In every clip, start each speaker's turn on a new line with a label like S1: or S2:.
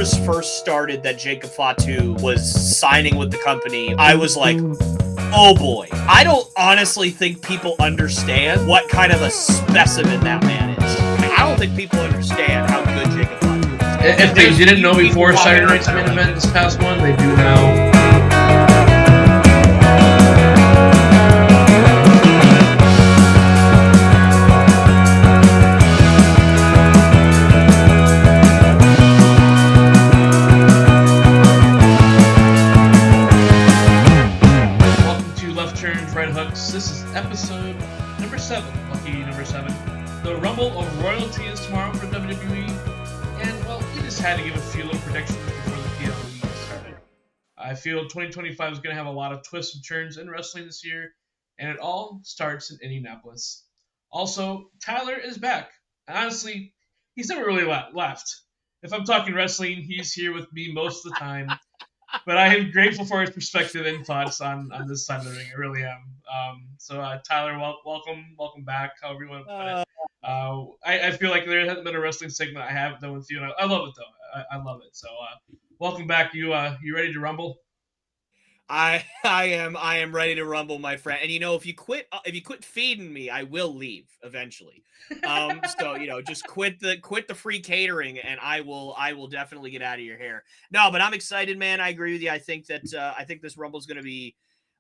S1: rumors first started that Jacob Fatu was signing with the company, I was like, oh boy. I don't honestly think people understand what kind of a specimen that man is. I don't think people understand how good Jacob Fatu is.
S2: If they didn't know before Saturday Night's Main Event this past one, they do now. This is episode number 7, lucky number 7. The Rumble of Royalty is tomorrow for WWE, and well, we just had to give a few little predictions before the PLE started. I feel 2025 is going to have a lot of twists and turns in wrestling this year, and it all starts in Indianapolis. Also, Tyler is back, and honestly, he's never really left. If I'm talking wrestling, he's here with me most of the time. But I am grateful for his perspective and thoughts on this side of the ring. I really am. Tyler, welcome back. However you want to put it. I feel like there hasn't been a wrestling segment I haven't done with you, and I love it though. I love it. So welcome back. You ready to rumble?
S1: I am ready to rumble, my friend. And if you quit feeding me, I will leave eventually. So just quit the free catering, and I will definitely get out of your hair. No, but I'm excited, man. I agree with you. I think this rumble is going to be.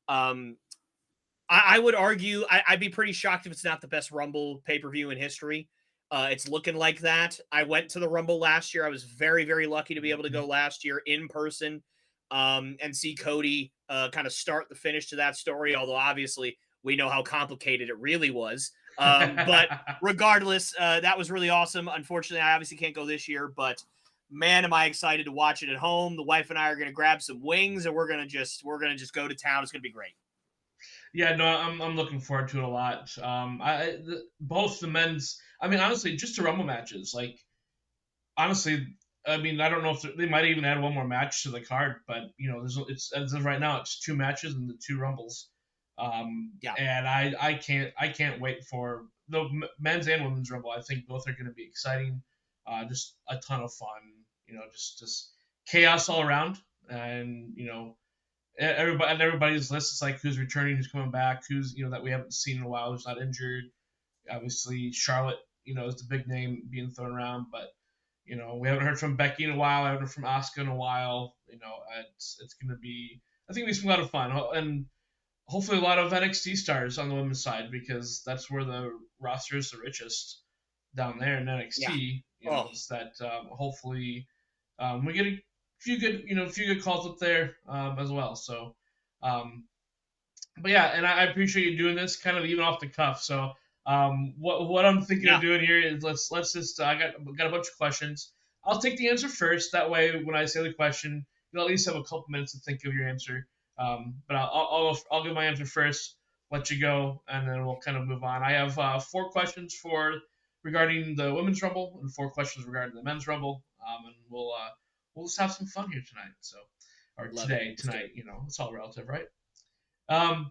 S1: I would argue I'd be pretty shocked if it's not the best Rumble pay-per-view in history. It's looking like that. I went to the Rumble last year. I was very, very lucky to be able to go last year in person and see Cody kind of start the finish to that story, although obviously we know how complicated it really was. But regardless, that was really awesome. Unfortunately, I obviously can't go this year, but man, am I excited to watch it at home. The wife and I are going to grab some wings, and we're going to just go to town. It's going to be great.
S2: Yeah, no, I'm looking forward to it a lot. Both the men's, I mean, honestly, just the Rumble matches. Like, honestly, I mean, I don't know if they might even add one more match to the card, but it's as of right now, it's 2 matches and the 2 Rumbles.
S1: Yeah.
S2: And I can't wait for the men's and women's Rumble. I think both are going to be exciting. Just a ton of fun. Just chaos all around, and everybody's list is like who's returning, who's coming back, who's that we haven't seen in a while, who's not injured. Obviously, Charlotte, is the big name being thrown around, but we haven't heard from Becky in a while. I haven't heard from Asuka in a while. It's going to be, I think, it's a lot of fun, and hopefully a lot of NXT stars on the women's side, because that's where the roster is the richest down there in NXT.
S1: Yeah.
S2: Hopefully we get a few good calls up there as well. So, but yeah, and I appreciate you doing this kind of even off the cuff. So, what I'm thinking of doing here is let's just I got a bunch of questions. I'll take the answer first. That way, when I say the question, you'll at least have a couple minutes to think of your answer. But I'll give my answer first, let you go, and then we'll kind of move on. I have 4 questions regarding the women's rumble and 4 questions regarding the men's rumble. And we'll just have some fun here tonight. So, or tonight. It's all relative, right?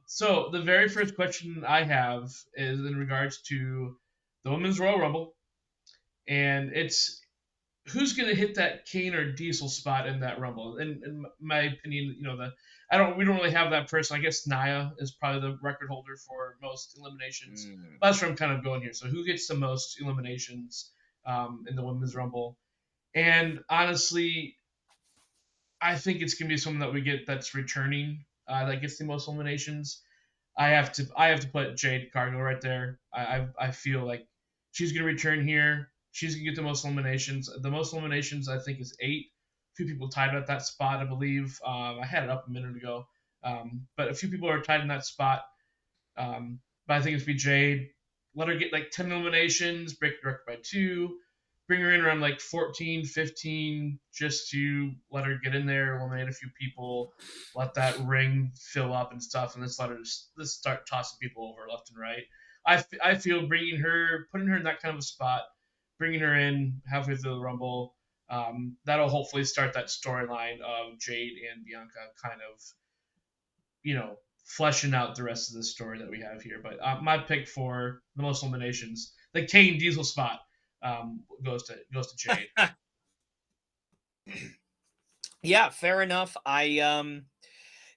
S2: So the very first question I have is in regards to the Women's Royal Rumble, and it's who's going to hit that Kane or Diesel spot in that Rumble. In my opinion, we don't really have that person. I guess Nia is probably the record holder for most eliminations. That's where I'm kind of going here. So who gets the most eliminations in the Women's Rumble? And honestly, I think it's going to be someone that we get that's returning. That gets the most eliminations. I have to put Jade Cargill right there. I feel like she's gonna return here. She's gonna get the most eliminations. The most eliminations I think is 8. A few people tied at that spot, I believe. I had it up a minute ago, but a few people are tied in that spot. But I think it's be Jade. Let her get like 10 eliminations, break the record by 2. Bring her in around like 14, 15, just to let her get in there, eliminate a few people, let that ring fill up and stuff, and let's start tossing people over left and right. I feel putting her in that kind of a spot, bringing her in halfway through the Rumble, that'll hopefully start that storyline of Jade and Bianca kind of, fleshing out the rest of the story that we have here. But my pick for the most eliminations, the Kane Diesel spot, goes to Jade.
S1: Yeah, fair enough.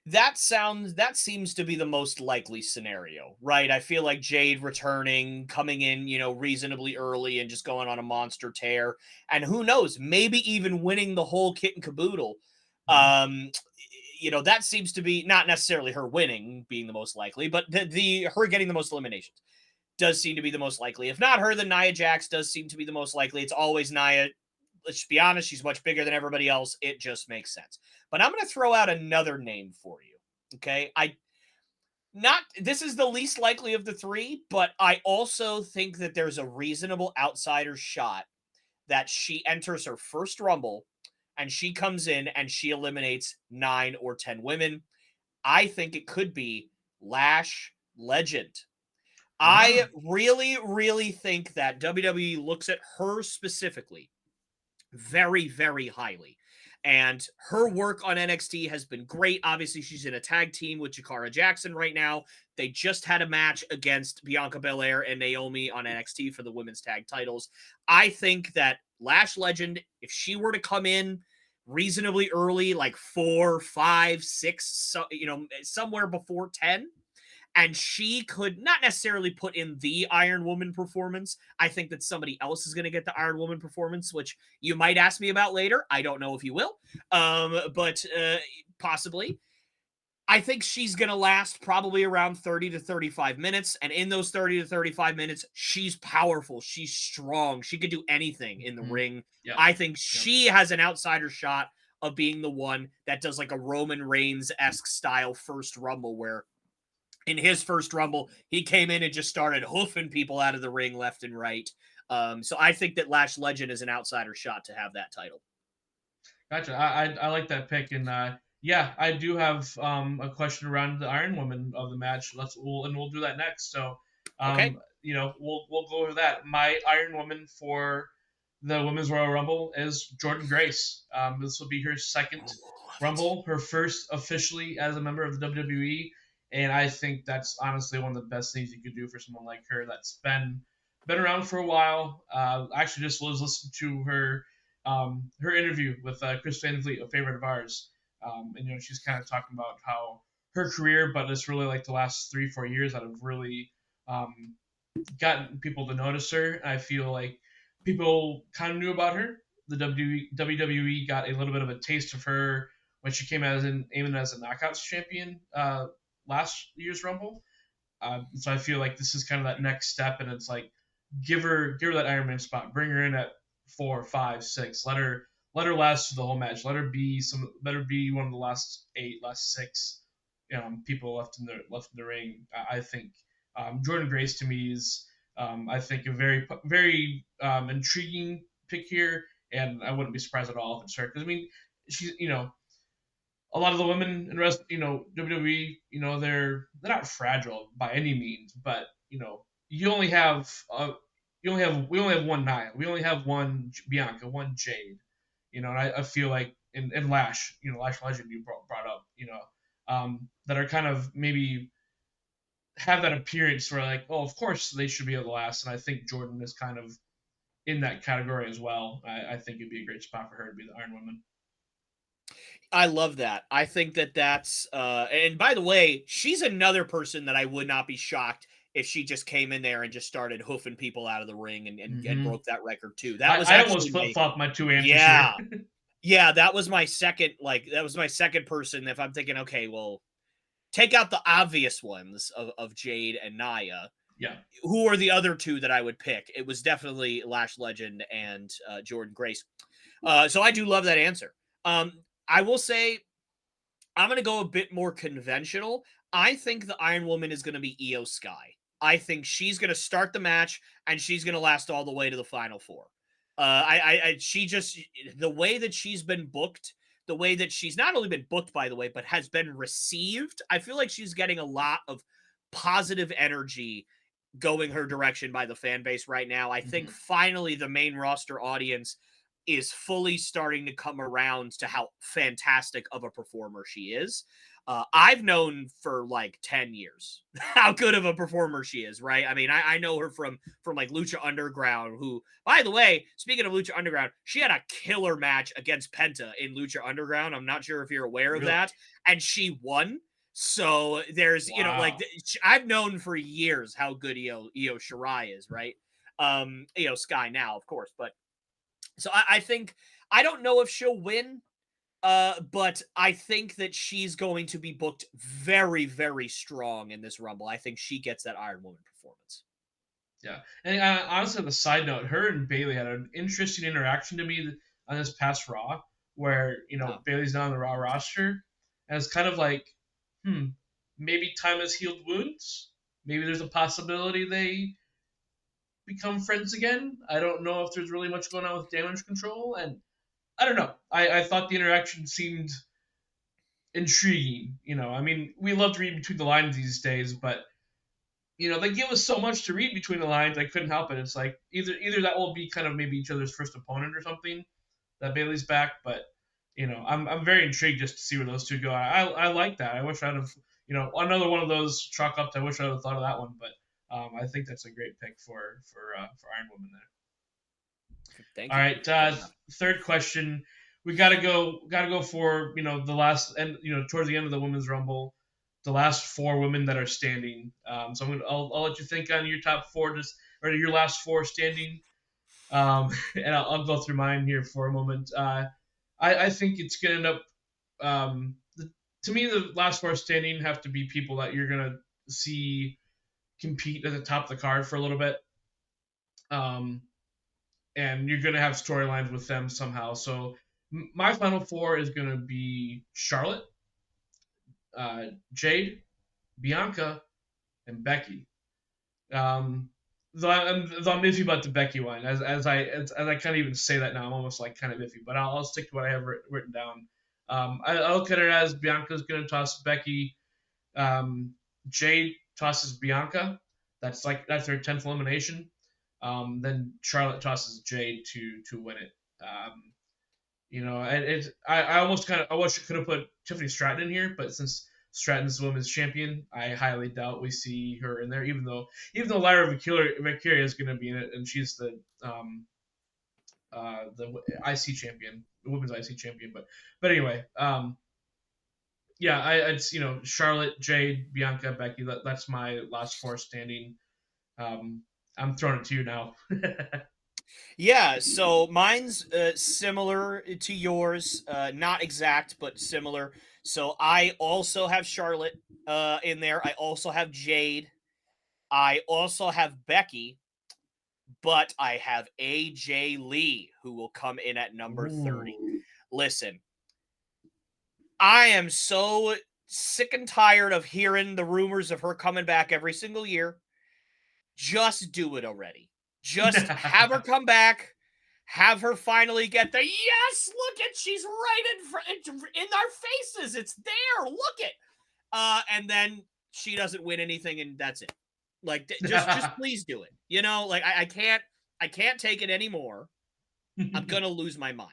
S1: That seems to be the most likely scenario, right? I feel like Jade returning, coming in, reasonably early and just going on a monster tear, and who knows, maybe even winning the whole kit and caboodle.
S2: Mhm.
S1: Um, that seems to be not necessarily her winning being the most likely, but the her getting the most eliminations does seem to be the most likely. If not her, then Nia Jax does seem to be the most likely. It's always Nia. Let's just be honest, she's much bigger than everybody else. It just makes sense. But I'm going to throw out another name for you. Okay. Not this is the least likely of the three, but I also think that there's a reasonable outsider shot that she enters her first Rumble and she comes in and she eliminates 9 or 10 women. I think it could be Lash Legend. I
S2: Ah,
S1: really, really think that WWE looks at her specifically very, very highly. And her work on NXT has been great. Obviously, she's in a tag team with Jakara Jackson right now. They just had a match against Bianca Belair and Naomi on NXT for the women's tag titles. I think that Lash Legend, if she were to come in reasonably early, like 4, 5, 6, so, somewhere before 10, and she could not necessarily put in the Iron Woman performance. I think that somebody else is going to get the Iron Woman performance, which you might ask me about later. I don't know if you will, but possibly. I think she's going to last probably around 30 to 35 minutes. And in those 30 to 35 minutes, she's powerful. She's strong. She could do anything in the
S2: mhm.
S1: ring.
S2: Yep.
S1: I think
S2: Yep.
S1: she has an outsider shot of being the one that does like a Roman Reigns-esque style first Rumble where in his first Rumble, he came in and just started hoofing people out of the ring left and right. So I think that Lash Legend is an outsider shot to have that title.
S2: Gotcha. I like that pick, and yeah, I do have a question around the Iron Woman of the match. We'll do that next. So,
S1: Okay.
S2: we'll go over that. My Iron Woman for the Women's Royal Rumble is Jordan Grace. This will be her second
S1: Oh, love it.
S2: Rumble, her first officially as a member of the WWE, and I think that's honestly one of the best things you could do for someone like her that's been around for a while. Actually, just was listening to her interview with Chris Van Vliet, a favorite of ours. And she's kind of talking about how her career, but it's really like the last 3 4 years that have really um, gotten people to notice her. I feel like people kind of knew about her. The WWE got a little bit of a taste of her when she came in as a Knockouts champion last year's Rumble. So I feel like this is kind of that next step, and it's like give her that Iron Man spot, bring her in at 4, 5, 6, let her last through the whole match, let her be one of the last 8, last 6, people left in the ring. I think Jordan Grace to me is I think a very intriguing pick here, and I wouldn't be surprised at all if it's her because I mean she's a lot of the women in WWE, they're not fragile by any means, but you only have we only have one Nia, we only have one Bianca, one Jade, and I feel like in Lash, Lash Legend you brought up, that are kind of maybe have that appearance where like, oh, of course they should be able to last, and I think Jordan is kind of in that category as well. I think it'd be a great spot for her to be the Iron Woman.
S1: I love that. I think that that's and by the way, she's another person that I would not be shocked if she just came in there and just started hoofing people out of the ring and
S2: Hmm
S1: broke that record too. That was
S2: I almost
S1: actually
S2: flip
S1: my
S2: flop my two answers here.
S1: yeah. Yeah, that was my second that was my second person if I'm thinking okay, well, take out the obvious ones of Jade and Naya.
S2: Yeah.
S1: Who are the other two that I would pick? It was definitely Lash Legend and Jordan Grace. So I do love that answer. I will say I'm going to go a bit more conventional. I think the Iron Woman is going to be Io Sky. I think she's going to start the match and she's going to last all the way to the final four. She just the way that she's been booked, the way that she's not only been booked, by the way, but has been received. I feel like she's getting a lot of positive energy going her direction by the fan base right now. I think
S2: Hmm
S1: finally the main roster audience is fully starting to come around to how fantastic of a performer she is. I've known for like 10 years how good of a performer she is, right? I mean, I know her from like Lucha Underground, who, by the way, speaking of Lucha Underground, she had a killer match against Penta in Lucha Underground. I'm not sure if you're aware of
S2: Really?
S1: that. And she won. So there's, like
S2: Wow.
S1: I've known for years how good Io Shirai is, right? Sky now, of course, but so I think I don't know if she'll win, but I think that she's going to be booked very, very strong in this Rumble. I think she gets that Iron Woman performance.
S2: Yeah. And honestly, on the side note, her and Bailey had an interesting interaction to me on this past Raw, where
S1: Oh.
S2: Bailey's not on the Raw roster, and it's kind of like, hmm, maybe time has healed wounds. Maybe there's a possibility they become friends again. I don't know if there's really much going on with damage control, and I don't know. I thought the interaction seemed intriguing. I mean, we love to read between the lines these days, but they give us so much to read between the lines. I couldn't help it. It's like either that will be kind of maybe each other's first opponent or something that Bailey's back, but I'm very intrigued just to see where those two go. I like that. I wish I'd have another one of those chalk ups. I wish I'd have thought of that one, but I think that's a great pick for Iron Woman there.
S1: Thank
S2: All
S1: you.
S2: right,
S1: Fair enough.
S2: third question. We gotta go for the last and towards the end of the women's rumble, the last four women that are standing. So I'll let you think on your top four, just or your last four standing, and I'll go through mine here for a moment. I think it's gonna end up. To me, the last four standing have to be people that you're gonna see compete at the top of the card for a little bit. Um, and you're going to have storylines with them somehow. So my final four is going to be Charlotte, Jade, Bianca, and Becky. Though I'm iffy about the Becky one, as I can't even say that now. I'm almost like kind of iffy, but I'll stick to what I have written down. I look at it as Bianca's going to toss Becky. Jade tosses Bianca. That's her 10th elimination. Then Charlotte tosses Jade to win it. I almost kind of I wish I could have put Tiffany Stratton in here, but since Stratton's the women's champion, I highly doubt we see her in there. Even though Lyra Valkyria is going to be in it, and she's the IC champion, the women's IC champion. But anyway, yeah, it's Charlotte, Jade, Bianca, Becky. That's my last four standing. I'm throwing it to you now.
S1: Yeah, so mine's similar to yours, not exact, but similar. So I also have Charlotte in there. I also have Jade. I also have Becky, but I have AJ Lee, who will come in at number 30.
S2: Ooh.
S1: Listen, I am so sick and tired of hearing the rumors of her coming back every single year. Just do it already. Just have her come back. Have her finally get the yes. Look at she's right in front in our faces. It's there. Look it. And then she doesn't win anything, and that's it. Like just please do it. Like I can't take it anymore. I'm gonna lose my mind.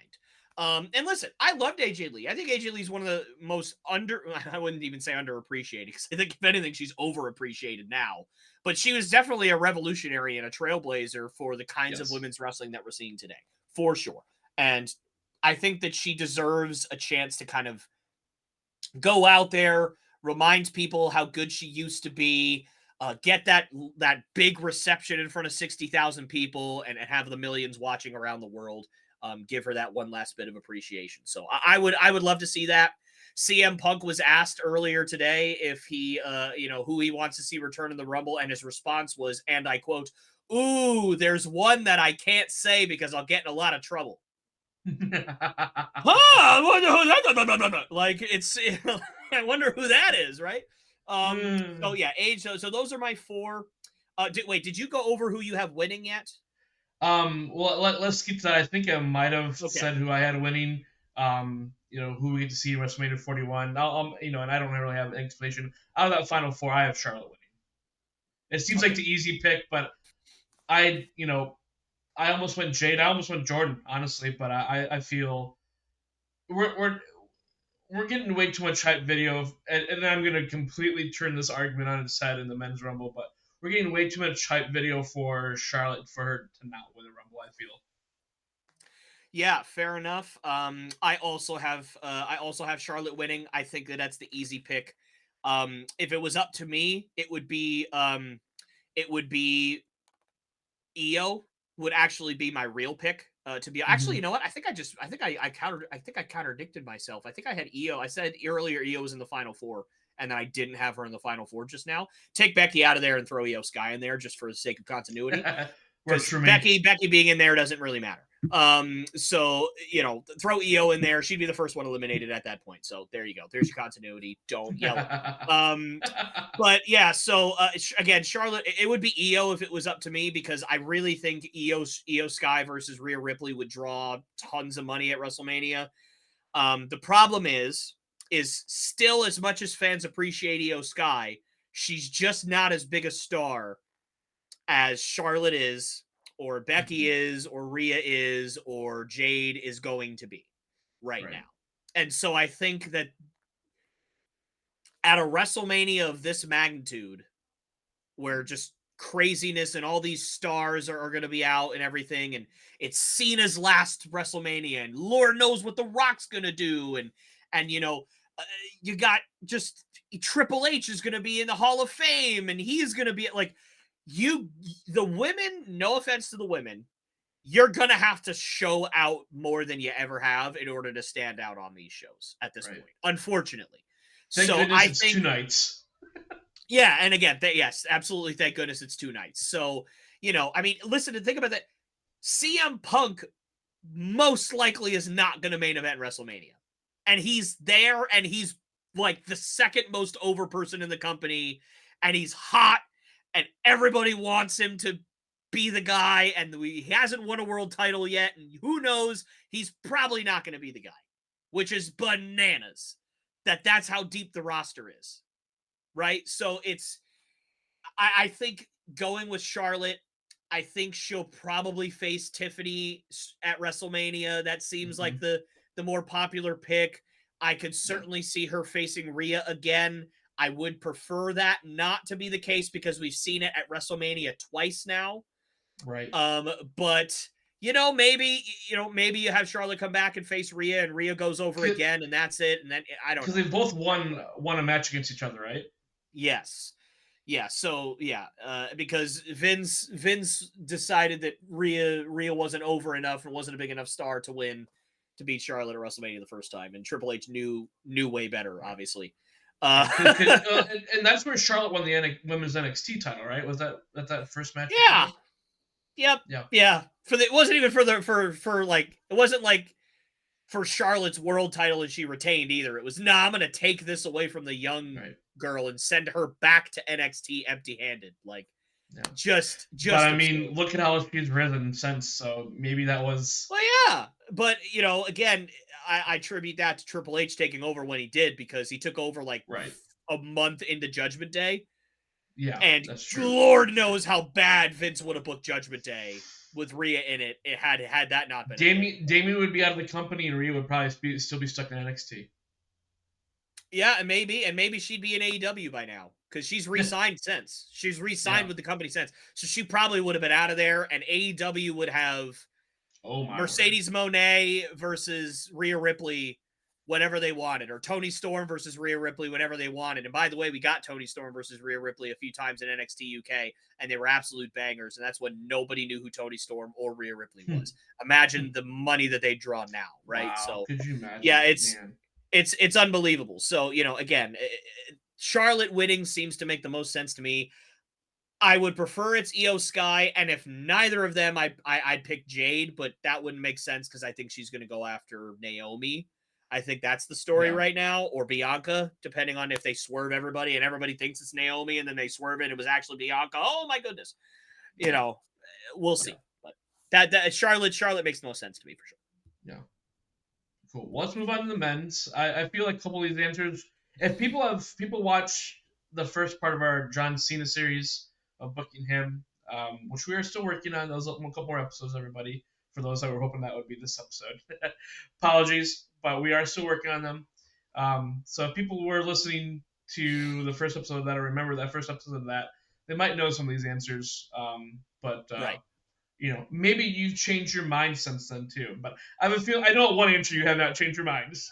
S1: And listen, I loved AJ Lee. I think AJ Lee's one of the most I wouldn't even say underappreciated, because I think if anything, she's overappreciated now. But she was definitely a revolutionary and a trailblazer for the kinds of
S2: Yes.
S1: women's wrestling that we're seeing today, for sure. And I think that she deserves a chance to kind of go out there, remind people how good she used to be, get that big reception in front of 60,000 people, and have the millions watching around the world. Give her that one last bit of appreciation. So I would love to see that. CM Punk was asked earlier today if he, who he wants to see return in the Rumble, and his response was, and I quote, "Ooh, there's one that I can't say because I'll get in a lot of trouble." Huh? Like it's, I wonder who that is, right? So yeah, age. So those are my four. Did you go over who you have winning yet?
S2: Well, let's skip to that. I think I might have
S1: Okay.
S2: said who I had winning. Who we get to see in WrestleMania 41. And I don't really have an explanation. Out of that final four, I have Charlotte winning. It seems like
S1: Okay.
S2: the easy pick, but I almost went Jade. I almost went Jordan, honestly. But I feel we're we're getting way too much hype video, and I'm gonna completely turn this argument on its head in the men's rumble, but we're getting way too much hype video for Charlotte for her to not win the rumble. I feel.
S1: Yeah, fair enough. I also have Charlotte winning. I think that that's the easy pick. If it was up to me, it would be Io would actually be my real pick. To be actually, you
S2: Hmm.
S1: know what? I think I contradicted myself. I think I had Io. I said earlier Io was in the final four, and then I didn't have her in the final four just now. Take Becky out of there and throw Io Sky in there just for the sake of continuity,
S2: Works
S1: because
S2: for me.
S1: Becky being in there doesn't really matter. So throw Io in there. She'd be the first one eliminated at that point. So there you go. There's your continuity. Don't yell at me. But yeah, so again, Charlotte, it would be Io if it was up to me, because I really think Io Sky versus Rhea Ripley would draw tons of money at WrestleMania. The problem is still, as much as fans appreciate Io Sky, she's just not as big a star as Charlotte is, or Becky
S2: Mhm.
S1: is, or Rhea is, or Jade is going to be right now.
S2: Right.
S1: And so I think that at a WrestleMania of this magnitude, where just craziness and all these stars are going to be out and everything, and it's Cena's last WrestleMania, and Lord knows what The Rock's going to do, and uh, you got just Triple H is going to be in the Hall of Fame, and he's going to be like, you the women, no offense to the women, you're gonna have to show out more than you ever have in order to stand out on these shows at this
S2: Right.
S1: point, unfortunately.
S2: Thank
S1: So
S2: goodness
S1: I
S2: it's two
S1: think,
S2: nights.
S1: yeah, and again, yes, absolutely. Thank goodness it's two nights. So, I mean, listen and think about that. CM Punk most likely is not going to main event WrestleMania. And he's there, and he's like the second most over person in the company, and he's hot, and everybody wants him to be the guy, and he hasn't won a world title yet, and who knows, he's probably not going to be the guy, which is bananas. That's how deep the roster is, right? So I think going with Charlotte, I think she'll probably face Tiffany at WrestleMania. That seems like
S2: Hmm.
S1: the more popular pick. I could
S2: Yeah.
S1: certainly see her facing Rhea again. I would prefer that not to be the case, because we've seen it at WrestleMania twice now.
S2: Right.
S1: But maybe you have Charlotte come back and face Rhea, and Rhea goes over again, and that's it. And then I don't
S2: Because
S1: know.
S2: they both won a match against each other, right?
S1: Yes. Yeah, so yeah, because Vince decided that Rhea wasn't over enough and wasn't a big enough star to beat Charlotte at WrestleMania the first time, and Triple H knew way better,
S2: Right.
S1: obviously.
S2: Yeah.
S1: Uh,
S2: And that's where Charlotte won the women's NXT title, right? Was that first match with
S1: yeah,
S2: Rhea?
S1: yep,
S2: Yeah.
S1: yeah. It wasn't even for like, it wasn't like for Charlotte's world title and she retained either. It was, nah, I'm gonna take this away from the young
S2: Right.
S1: girl and send her back to NXT empty-handed. Like,
S2: Yeah. But
S1: just
S2: I
S1: absurd.
S2: mean, look at how she's risen since. So maybe that was
S1: Well, yeah, but again, I attribute that to Triple H taking over when he did, because he took over like
S2: right.
S1: a month into Judgment Day,
S2: Yeah,
S1: and
S2: that's true.
S1: Lord
S2: That's true.
S1: knows how bad Vince would have booked Judgment Day with Rhea in it. It had that not been a thing.
S2: Damien would be out of the company, and Rhea would probably still be stuck in NXT.
S1: Yeah, and maybe she'd be in AEW by now, because she's re-signed since. She's re-signed
S2: Yeah.
S1: with the company since, so she probably would have been out of there, and AEW would have
S2: Oh my word.
S1: Mercedes Moné versus Rhea Ripley whenever they wanted, or Tony Storm versus Rhea Ripley whenever they wanted. And by the way, we got Tony Storm versus Rhea Ripley a few times in NXT UK, and they were absolute bangers. And that's when nobody knew who Tony Storm or Rhea Ripley was. Imagine the money that they draw now, right?
S2: Wow.
S1: So
S2: Could you
S1: yeah,
S2: imagine, man?
S1: it's unbelievable. So again, Charlotte winning seems to make the most sense to me. I would prefer it's Io Sky, and if neither of them, I'd pick Jade, but that wouldn't make sense, because I think she's going to go after Naomi. I think that's the story
S2: Yeah.
S1: right now, or Bianca, depending on if they swerve everybody and everybody thinks it's Naomi, and then they swerve it, it was actually Bianca. Oh my goodness, you
S2: Right.
S1: know, we'll
S2: Yeah.
S1: see. But that Charlotte makes no sense to me for sure.
S2: Yeah. Cool. Well, let's move on to the men's. I feel like a couple of these answers. If people watch the first part of our John Cena series of booking him, which we are still working on. Those a couple more episodes, everybody. For those that were hoping that would be this episode, apologies, but we are still working on them. So if people were listening to the first episode of that, or remember that first episode of that, they might know some of these answers. But
S1: Right.
S2: maybe you've changed your mind since then too. But I have a feel I know one answer you have not changed your minds.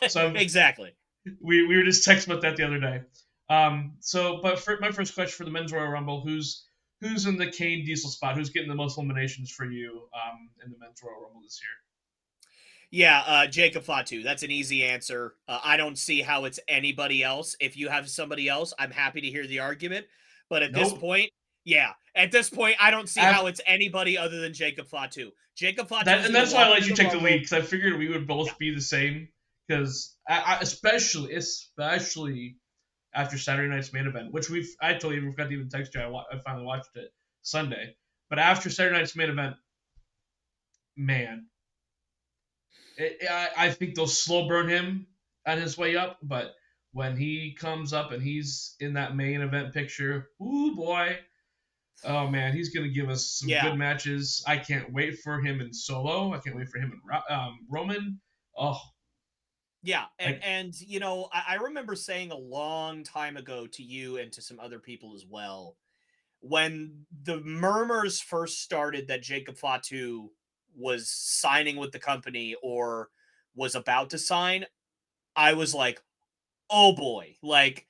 S2: So
S1: Exactly.
S2: we were just texting about that the other day. But for my first question for the men's Royal Rumble, who's in the Kane Diesel spot? Who's getting the most eliminations for you in the men's Royal Rumble this year?
S1: Yeah, Jacob Fatu. That's an easy answer. I don't see how it's anybody else. If you have somebody else, I'm happy to hear the argument. But at this
S2: Nope.
S1: point, yeah, at this point, I don't see how
S2: Af-
S1: it's anybody other than Jacob Fatu. Jacob Fatu
S2: that
S1: is
S2: and
S1: going to
S2: that's why I
S1: walk
S2: let
S1: into
S2: you
S1: the
S2: take the
S1: Rumble.
S2: lead because I figured we would
S1: Yeah,
S2: both be the same. Because especially after Saturday night's main event, which I totally forgot to even text you. I finally watched it Sunday, but after Saturday night's main event, man, I think they'll slow burn him on his way up, but when he comes up and he's in that main event picture, ooh boy, oh man, he's gonna give us some
S1: yeah,
S2: good matches. I can't wait for him in Solo. I can't wait for him in Roman. Oh,
S1: yeah. And
S2: like
S1: and you know, I remember saying a long time ago to you and to some other people as well, when the murmurs first started that Jacob Fatu was signing with the company or was about to sign, I was like, oh boy. Like,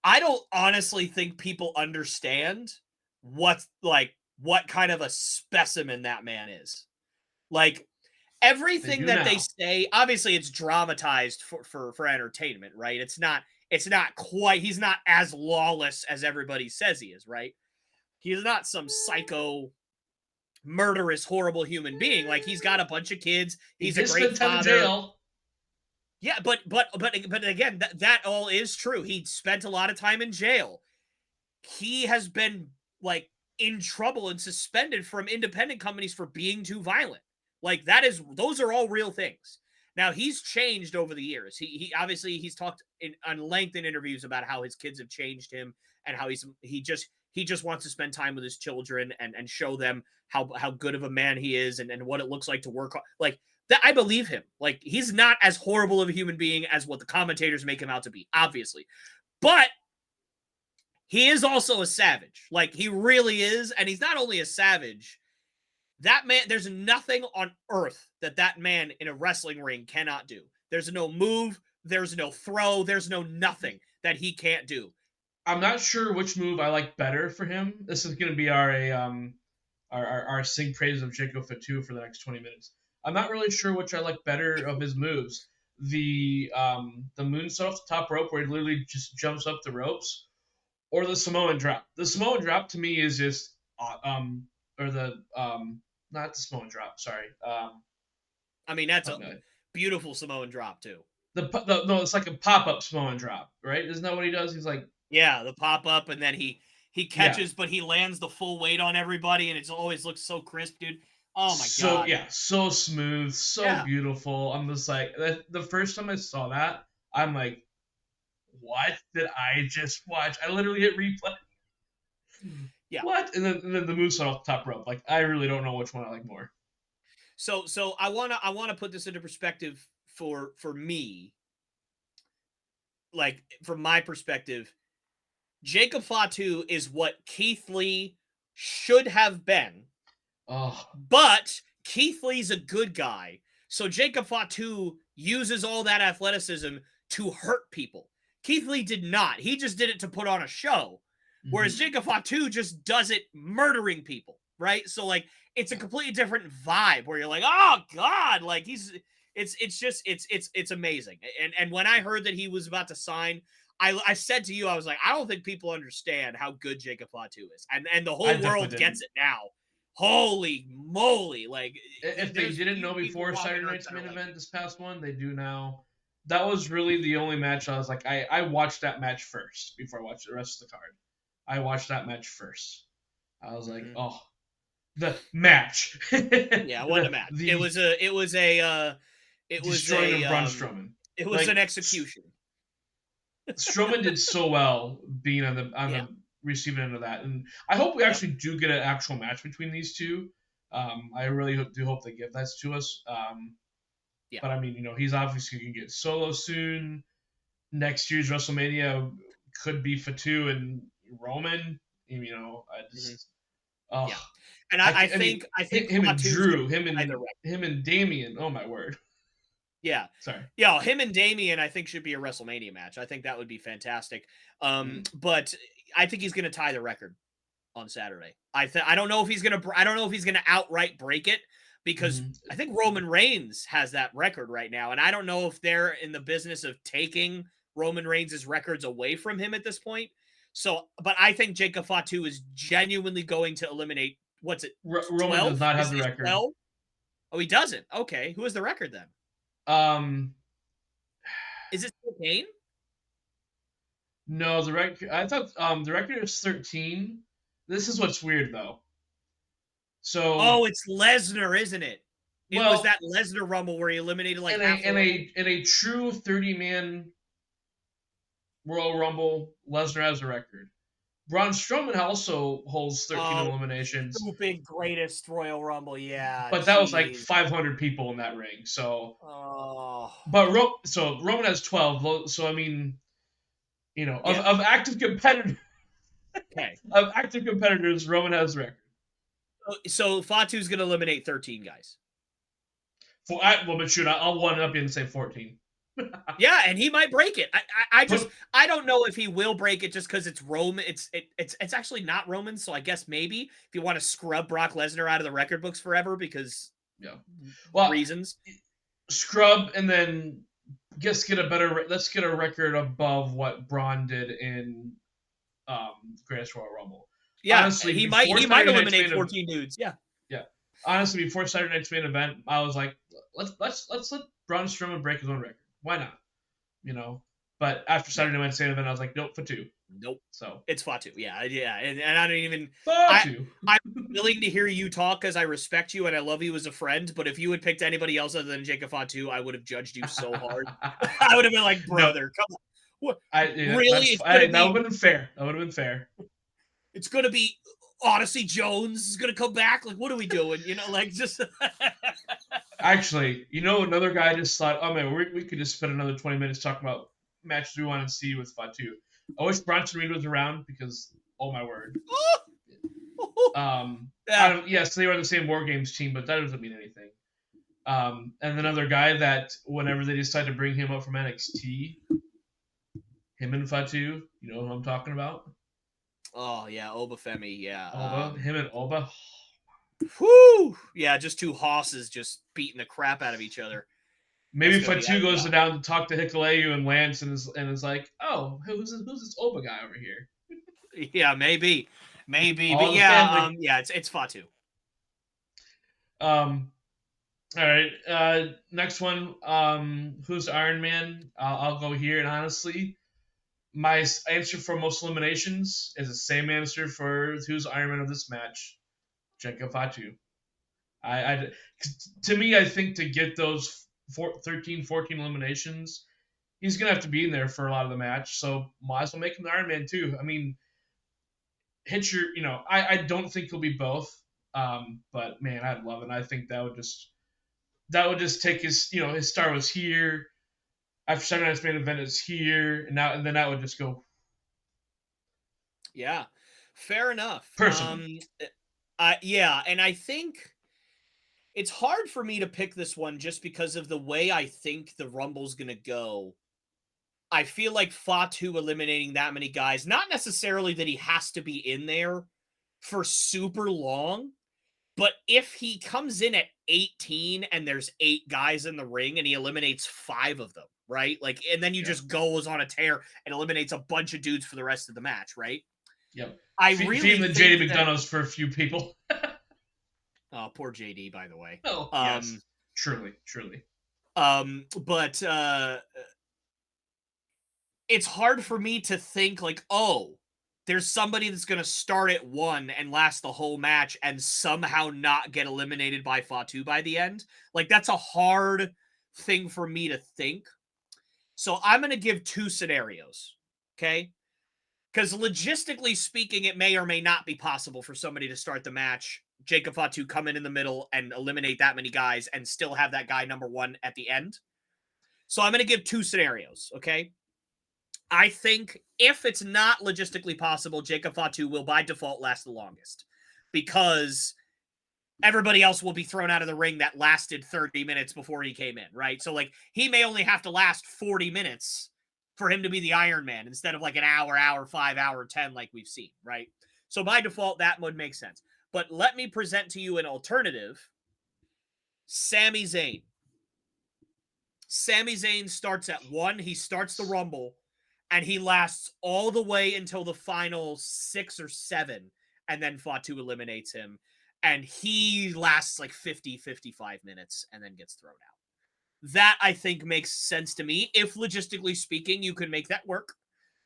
S1: I don't honestly think people understand what kind of a specimen that man is. Like,
S2: they
S1: everything
S2: do
S1: that they
S2: now.
S1: say, obviously it's dramatized for entertainment, right? It's not quite, he's not as lawless as everybody says he is, right? He's not some psycho murderous horrible human being. Like, he's got a bunch of kids,
S2: He
S1: he's a
S2: did
S1: great
S2: spend time in
S1: father.
S2: jail.
S1: Yeah, but again, that all is true. He spent a lot of time in jail. He has been like in trouble and suspended from independent companies for being too violent. Like, those are all real things. Now, he's changed over the years. He obviously, he's talked on length in interviews about how his kids have changed him, and how he just wants to spend time with his children and show them how good of a man he is, and what it looks like to work like that. I believe him. Like, he's not as horrible of a human being as what the commentators make him out to be, obviously. But he is also a savage. Like, he really is. And he's not only a savage, that man, there's nothing on earth that man in a wrestling ring cannot do. There's no move, there's no throw, there's no nothing that he can't do.
S2: I'm not sure which move I like better for him. This is going to be our sing praise of Jacob Fatu for the next 20 minutes. I'm not really sure which I like better of his moves. The moonsault off the top rope where he literally just jumps up the ropes, or the Samoan drop. The Samoan drop to me is just or the not the Samoan drop. Sorry.
S1: I mean, that's a
S2: Help me.
S1: beautiful Samoan drop, too.
S2: No, it's like a pop up Samoan drop, right? Isn't that what he does? He's like,
S1: Yeah, the pop up, and then he
S2: yeah.
S1: catches, but he lands the full weight on everybody, and it always looks so crisp, dude. Oh my
S2: So
S1: god.
S2: yeah, so smooth, so
S1: Yeah.
S2: beautiful. I'm just like the first time I saw that, I'm like, what did I just watch? I literally hit replay.
S1: Yeah.
S2: What? And then the moonsault off the top rope. Like I really don't know which one I like more.
S1: So I wanna put this into perspective for me, like, from my perspective. Jacob Fatu is what Keith Lee should have been,
S2: Oh,
S1: but Keith Lee's a good guy. So Jacob Fatu uses all that athleticism to hurt people. Keith Lee did not. He just did it to put on a show. Whereas
S2: mm-hmm.
S1: Jacob Fatu just does it murdering people, right? So, like, it's a completely different vibe where you're like, oh god, like, it's amazing. And when I heard that he was about to sign, I said to you, I was like, I don't think people understand how good Jacob Fatu is, and the
S2: I
S1: whole
S2: definitely
S1: world gets
S2: didn't.
S1: it now. Holy moly! Like,
S2: If they
S1: there's
S2: didn't
S1: few
S2: know
S1: people
S2: before
S1: walking
S2: Saturday
S1: earth
S2: night's
S1: that are
S2: main
S1: like him.
S2: event this past one, they do now. That was really the only match I was like, I watched that match first before I watched the rest of the card. I watched that match first. I was like,
S1: Mhm.
S2: oh, the match,
S1: Yeah, it wasn't a match. It
S2: the
S1: was a it was a it was
S2: destroying
S1: a
S2: of Braun Strowman.
S1: it was an
S2: Like
S1: execution.
S2: Strowman did so well being on
S1: Yeah.
S2: the receiving end of that, and I hope we
S1: Yep.
S2: actually do get an actual match between these two. I really do hope they give that to us.
S1: Yeah.
S2: But I mean, he's obviously going to get Solo soon. Next year's WrestleMania could be Fatu and Roman. I
S1: Mhm.
S2: just, oh,
S1: Yeah. And
S2: I mean,
S1: I think
S2: him and
S1: Fatu's gonna
S2: Drew, him
S1: tie the
S2: and
S1: record.
S2: him and Damien. Oh my word.
S1: Yeah.
S2: Sorry.
S1: Yeah, him and Damian, I think, should be a WrestleMania match. I think that would be fantastic.
S2: Mm.
S1: But I think he's gonna tie the record on Saturday. I don't know if he's gonna I don't know if he's gonna outright break it because
S2: Hmm.
S1: I think Roman Reigns has that record right now, and I don't know if they're in the business of taking Roman Reigns' records away from him at this point. So, but I think Jacob Fatu is genuinely going to eliminate what's it,
S2: Roman does
S1: 12?
S2: not
S1: Is
S2: have the
S1: this
S2: record.
S1: 12? Oh, he doesn't. Okay, who has the record then?
S2: Um,
S1: Is it still Kane?
S2: no, the record. I thought the record is 13. This is what's weird though. So,
S1: Oh, it's Lesnar, isn't it? It was
S2: well,
S1: that Lesnar Rumble where he eliminated like
S2: in
S1: half
S2: a
S1: the
S2: in
S1: Rumble.
S2: a in a true 30-man Royal Rumble, Lesnar has a record. Braun Strowman also holds 13
S1: Oh,
S2: eliminations,
S1: stupid greatest Royal Rumble. Yeah,
S2: but that was like
S1: jeez.
S2: 500 people in that ring. So,
S1: Oh,
S2: so Roman has 12. So I mean, of,
S1: yeah.
S2: of active competitors,
S1: Okay.
S2: Roman has the record.
S1: So Fatu's going to eliminate 13 guys.
S2: But shoot, I'll one up you and say 14.
S1: Yeah, and he might break it.
S2: Put
S1: I don't know if he will break it just because it's Roman. It's actually not Roman, so I guess maybe if you want to scrub Brock Lesnar out of the record books forever because
S2: Yeah. Well,
S1: reasons.
S2: scrub and then let's get a record above what Braun did in Greatest Royal Rumble.
S1: Yeah,
S2: Honestly, before
S1: he might
S2: Saturday Night's
S1: eliminate
S2: main event,
S1: 14 dudes. Yeah.
S2: yeah. Honestly, before Saturday Night's main event, I was like, let's let Braun Strowman break his own record. Why not? You know. But after
S1: Yeah.
S2: Saturday Night's main event, I was like, nope, for two.
S1: Nope.
S2: So
S1: It's Fatu. Yeah, yeah. And I don't even
S2: for
S1: I
S2: two.
S1: I'm willing to hear you talk because I respect you and I love you as a friend, but if you had picked anybody else other than Jacob Fatu, I would have judged you so hard. I would have been like,
S2: No,
S1: brother, come on. What
S2: yeah,
S1: really
S2: that's that would have been fair. That would have been fair.
S1: it's gonna be Odyssey Jones is gonna come back. Like, what are we doing? Like just
S2: Actually, another guy just thought, oh man, we could just spend another 20 minutes talking about matches we want to see with Fatu. I wish Bronson Reed was around because, oh my word.
S1: yeah.
S2: Yes, they were on the same War Games team, but that doesn't mean anything. And another guy that whenever they decide to bring him up from NXT, him and Fatu, you know who I'm talking about?
S1: Oh yeah, Obafemi, yeah.
S2: Him and Oba.
S1: Whew. Yeah, just two hosses just beating the crap out of each other. That's
S2: Maybe
S1: gonna be
S2: Fatu goes
S1: yeah.
S2: down to talk to Hikuleu and Lance and is like, oh, who's this Oba guy over here?
S1: Yeah, maybe. But
S2: All the
S1: yeah,
S2: family.
S1: yeah, it's Fatu.
S2: All right. Next one. Who's Iron Man? I'll go here, and honestly, my answer for most eliminations is the same answer for who's Iron Man of this match. Jenka Fatu. I to me, I think to get those 13, 14 eliminations, he's gonna have to be in there for a lot of the match. So might as well make him the Iron Man too. I mean, hit your, I don't think he'll be both. But man, I'd love it. I think that would just take his star was here. After Saturday Night's main event is here, and then that would just go
S1: Yeah. Fair enough.
S2: personally.
S1: Yeah, and I think it's hard for me to pick this one just because of the way I think the Rumble's going to go. I feel like Fatu eliminating that many guys, not necessarily that he has to be in there for super long, but if he comes in at 18 and there's 8 guys in the ring and he eliminates 5 of them, right? Like, and then you
S2: Yeah.
S1: just goes on a tear and eliminates a bunch of dudes for the rest of the match, right?
S2: Yep.
S1: I
S2: Feeding
S1: really
S2: the
S1: think
S2: JD
S1: that.
S2: McDonough's for a few people.
S1: Oh, poor JD, by the way.
S2: Oh yes, truly, truly.
S1: But it's hard for me to think like, oh, there's somebody that's going to start at 1 and last the whole match and somehow not get eliminated by Fatu by the end. Like, that's a hard thing for me to think. So I'm going to give 2 scenarios. Okay. Because logistically speaking, it may or may not be possible for somebody to start the match Jacob Fatu come in the middle and eliminate that many guys and still have that guy number one at the end. So I'm going to give two scenarios, okay? I think if it's not logistically possible, Jacob Fatu will by default last the longest because everybody else will be thrown out of the ring that lasted 30 minutes before he came in, right? So, like, he may only have to last 40 minutes for him to be the Iron Man instead of like an hour 5, hour 10 like we've seen, right? So by default, that would make sense. But let me present to you an alternative. Sami Zayn. Sami Zayn starts at 1. He starts the Rumble, and he lasts all the way until the final 6 or 7, and then Fatu eliminates him. And he lasts like 50, 55 minutes and then gets thrown out. That, I think, makes sense to me. If logistically speaking, you can make that work,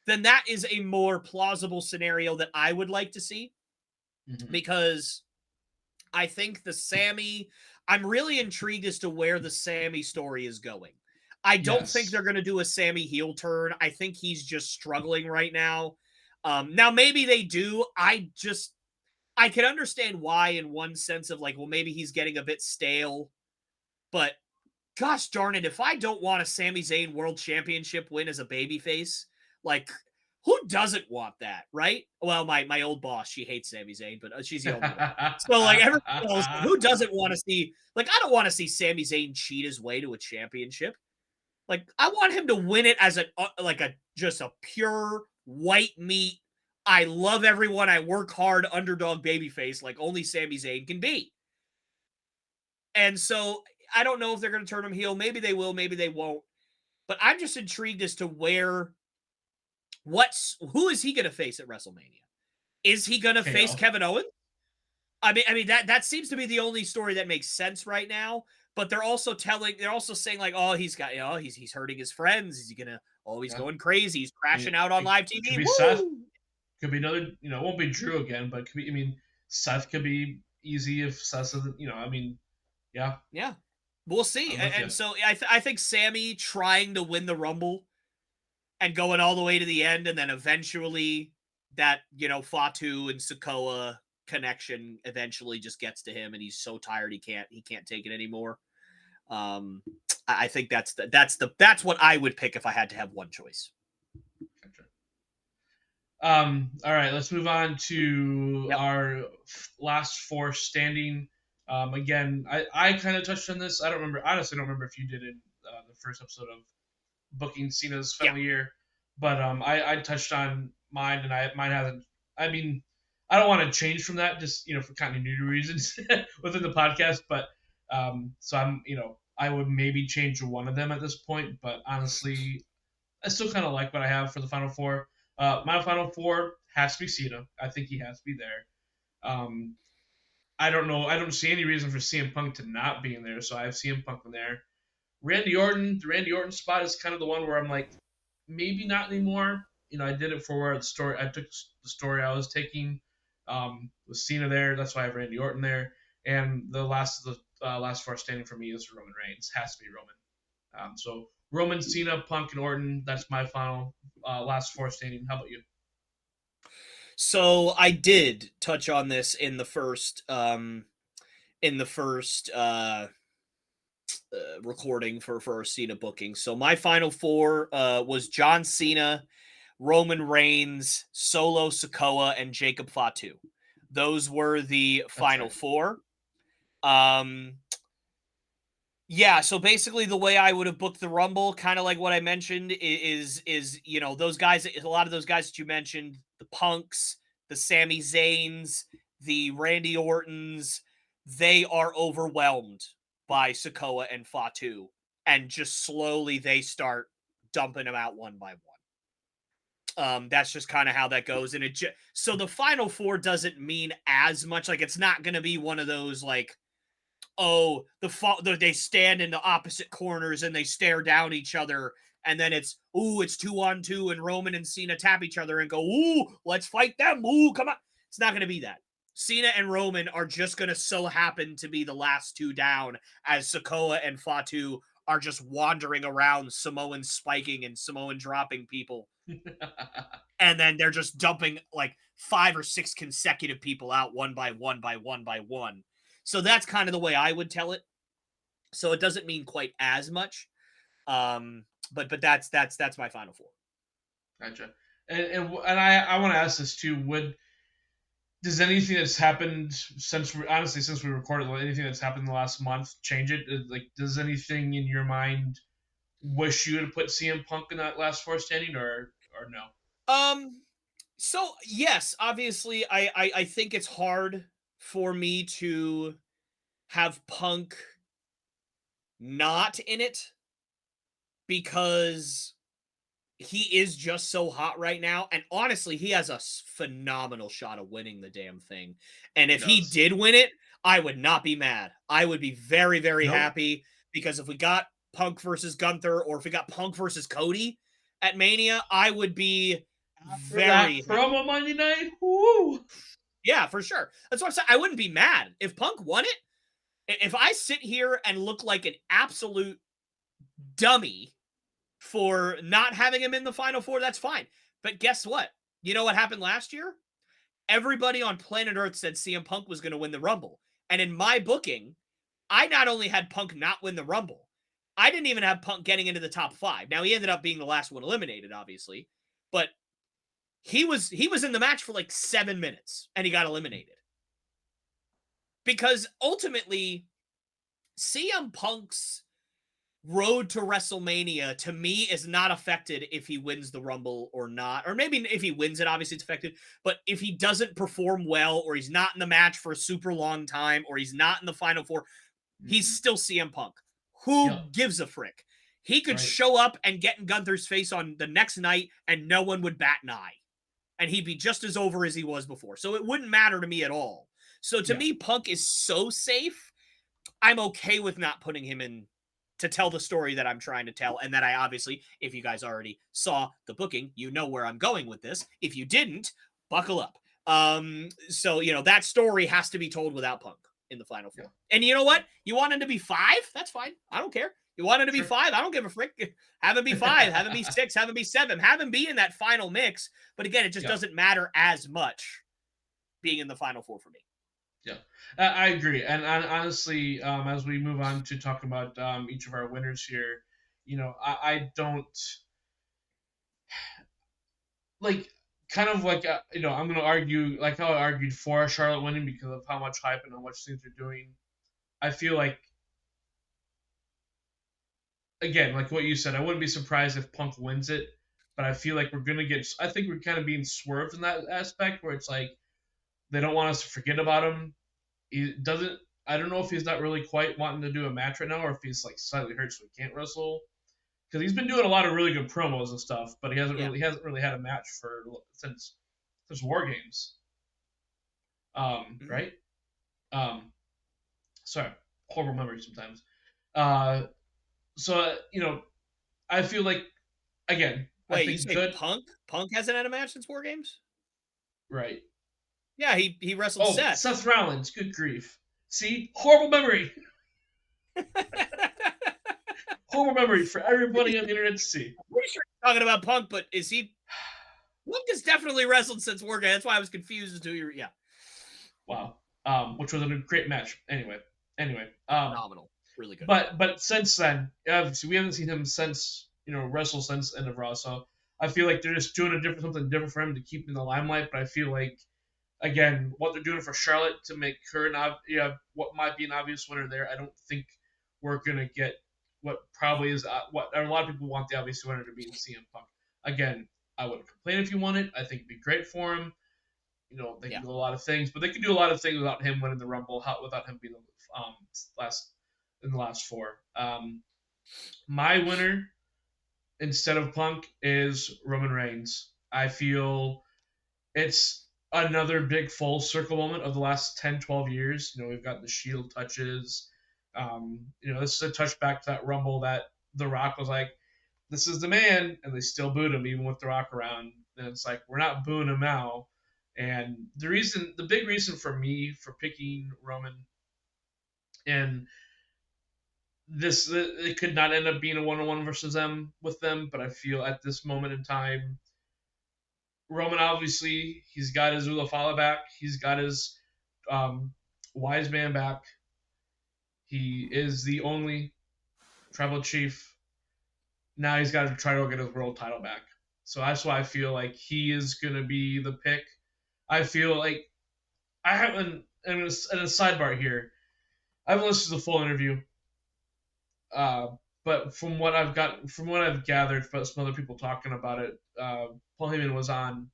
S1: then that is a more plausible scenario that I would like to see. Because I think I'm really intrigued as to where the Sami story is going. I don't think they're going to do a Sami heel turn. I think he's just struggling right now. Now, maybe they do. I can understand why in one sense of like, well, maybe he's getting a bit stale. But gosh darn it, if I don't want a Sami Zayn World Championship win as a babyface, like, who doesn't want that, right? Well, my old boss, she hates Sami Zayn, but she's the only one. So, like, everyone else, who doesn't want to see, like, I don't want to see Sami Zayn cheat his way to a championship. Like, I want him to win it as just a pure white meat, I love everyone, I work hard underdog babyface like only Sami Zayn can be. And so I don't know if they're going to turn him heel. Maybe they will, maybe they won't. But I'm just intrigued as to who is he going to face at WrestleMania? Is he going to face Kevin Owens? I mean that seems to be the only story that makes sense right now. But they're also saying like, oh, he's hurting his friends. Is he gonna? Oh, he's going crazy. He's crashing out on live TV.
S2: Could be Seth. Could be another. It won't be Drew again, but could be. I mean, Seth could be easy if Seth doesn't. I mean, yeah.
S1: Yeah, we'll see. And so I think Sami trying to win the Rumble and going all the way to the end, and then eventually that Fatu and Sikoa connection eventually just gets to him, and he's so tired he can't take it anymore. I think that's what I would pick if I had to have one choice.
S2: All right, let's move on to our last four standing. Again, I kind of touched on this. I honestly don't remember if you did in the first episode of booking Cena's final year, but I touched on mine, and mine hasn't. I mean, I don't want to change from that, just for continuity reasons within the podcast. But so I would maybe change one of them at this point. But honestly, I still kind of like what I have for the final four. My final four has to be Cena. I think he has to be there. I don't know. I don't see any reason for CM Punk to not be in there, so I have CM Punk in there. Randy Orton, the Randy Orton spot is kind of the one where I'm like, maybe not anymore. I did it for where the story. I took the story I was taking with Cena there. That's why I have Randy Orton there. And the last four standing for me is Roman Reigns. Has to be Roman. So Roman, Cena, Punk, and Orton. That's my final last four standing. How about you?
S1: So I did touch on this in the first recording for our Cena booking. So my final four was John Cena, Roman Reigns, Solo Sikoa, and Jacob Fatu. Those were the final four. Yeah, so basically the way I would have booked the Rumble, kind of like what I mentioned, is those guys, a lot of those guys that you mentioned, the Punks, the Sami Zayns, the Randy Ortons, they are overwhelmed by Sikoa and Fatu, and just slowly they start dumping them out one by one. That's just kind of how that goes, and so the final four doesn't mean as much. Like, it's not going to be one of those like, oh, they stand in the opposite corners and they stare down each other, and then it's 2-on-2, and Roman and Cena tap each other and go, ooh, let's fight them. Ooh, come on. It's not going to be that. Cena and Roman are just going to so happen to be the last two down, as Sikoa and Fatu are just wandering around, Samoan spiking and Samoan dropping people And then they're just dumping like 5 or 6 consecutive people out one by one by one by one. So that's kind of the way I would tell it. So it doesn't mean quite as much. But that's my final four.
S2: Gotcha. And I want to ask this too. Does anything that's happened since we recorded, anything that's happened in the last month change it? Like, does anything in your mind wish you had put CM Punk in that last four standing, or no?
S1: Um so yes, obviously I think it's hard for me to have Punk not in it because he is just so hot right now. And honestly, he has a phenomenal shot of winning the damn thing. And
S2: He
S1: if he
S2: does.
S1: did win it, I would not be mad. I would be very, very
S2: Nope.
S1: happy because if we got Punk versus Gunther or if we got Punk versus Cody at Mania, I would be
S2: After that
S1: very happy.
S2: promo Monday night, woo!
S1: Yeah, for sure. That's what I'm saying. I wouldn't be mad if Punk won it. If I sit here and look like an absolute dummy for not having him in the final four, that's fine. But guess what? You know what happened last year? Everybody on planet Earth said CM Punk was going to win the Rumble. And in my booking, I not only had Punk not win the Rumble, I didn't even have Punk getting into the top 5. Now he ended up being the last one eliminated, obviously, but he was in the match for like 7 minutes and he got eliminated. Because ultimately CM Punk's road to WrestleMania to me is not affected if he wins the Rumble or not. Or maybe if he wins it, obviously it's affected. But if he doesn't perform well, or he's not in the match for a super long time, or he's not in the final four, he's
S2: Mm-hmm.
S1: still CM Punk. Who
S2: Yep.
S1: gives a frick? He could
S2: Right.
S1: show up and get in Gunther's face on the next night and no one would bat an eye. And he'd be just as over as he was before. So it wouldn't matter to me at all. So to
S2: Yeah.
S1: me, Punk is so safe I'm okay with not putting him in to tell the story that I'm trying to tell. And that I obviously, if you guys already saw the booking, you know where I'm going with this. If you didn't, buckle up. So that story has to be told without Punk in the final
S2: Yeah.
S1: four. And you know what? You want him to be 5? That's fine. I don't care. You want him to be
S2: Sure.
S1: 5? I don't give a frick. Have him be 5, have him be 6, have him be 7, have him be in that final mix. But again, it just
S2: Yeah.
S1: doesn't matter as much being in the final four for me.
S2: Yeah, I agree. And honestly, as we move on to talk about each of our winners here, I don't like kind of like I'm gonna argue like how I argued for Charlotte winning because of how much hype and how much things are doing. I feel like again, like what you said, I wouldn't be surprised if Punk wins it, but I feel like we're gonna get. I think we're kind of being swerved in that aspect where it's like they don't want us to forget about him. He doesn't. I don't know if he's not really quite wanting to do a match right now, or if he's like slightly hurt so he can't wrestle. Because he's been doing a lot of really good promos and stuff, but
S1: Yeah.
S2: he hasn't really had a match for since War Games.
S1: Mhm.
S2: Right? Um, sorry, horrible memory sometimes. Uh, so I feel like again, I
S1: Wait, you
S2: think
S1: say
S2: good.
S1: Punk? Punk hasn't had a match since War Games?
S2: Right.
S1: Yeah, he wrestled
S2: Oh,
S1: Seth.
S2: Seth Rollins. Good grief. See, horrible memory. Horrible memory for everybody on the internet to see.
S1: Pretty sure you're talking about Punk, but is he? Punk has definitely wrestled since War Games. That's why I was confused as to your. Yeah,
S2: Wow. Which was a great match. Anyway.
S1: phenomenal, really good.
S2: But since then, obviously we haven't seen him since wrestle since end of Raw. So I feel like they're just doing something different for him to keep in the limelight. But I feel like again, what they're doing for Charlotte to make her what might be an obvious winner there. I don't think we're gonna get what probably is what a lot of people want the obvious winner to be in CM Punk. Again, I wouldn't complain if he won it. I think it'd be great for him. They can
S1: Yeah,
S2: do a lot of things, but they can do a lot of things without him winning the Rumble, without him being last in the last four. My winner instead of Punk is Roman Reigns. I feel it's another big full circle moment of the last 10, 12 years. We've got the Shield touches. This is a touchback to that Rumble that The Rock was like, this is the man, and they still booed him even with The Rock around. And it's like, we're not booing him now. And the big reason for me for picking Roman, and it could not end up being a one-on-one versus them with them, but I feel at this moment in time, Roman, obviously, he's got his Ulafala back. He's got his wise man back. He is the only tribal chief. Now he's got to try to get his world title back. So that's why I feel like he is going to be the pick. I feel like I haven't, and a sidebar here, I haven't listened to the full interview. But from what I've gathered from some other people talking about it, Paul Heyman was on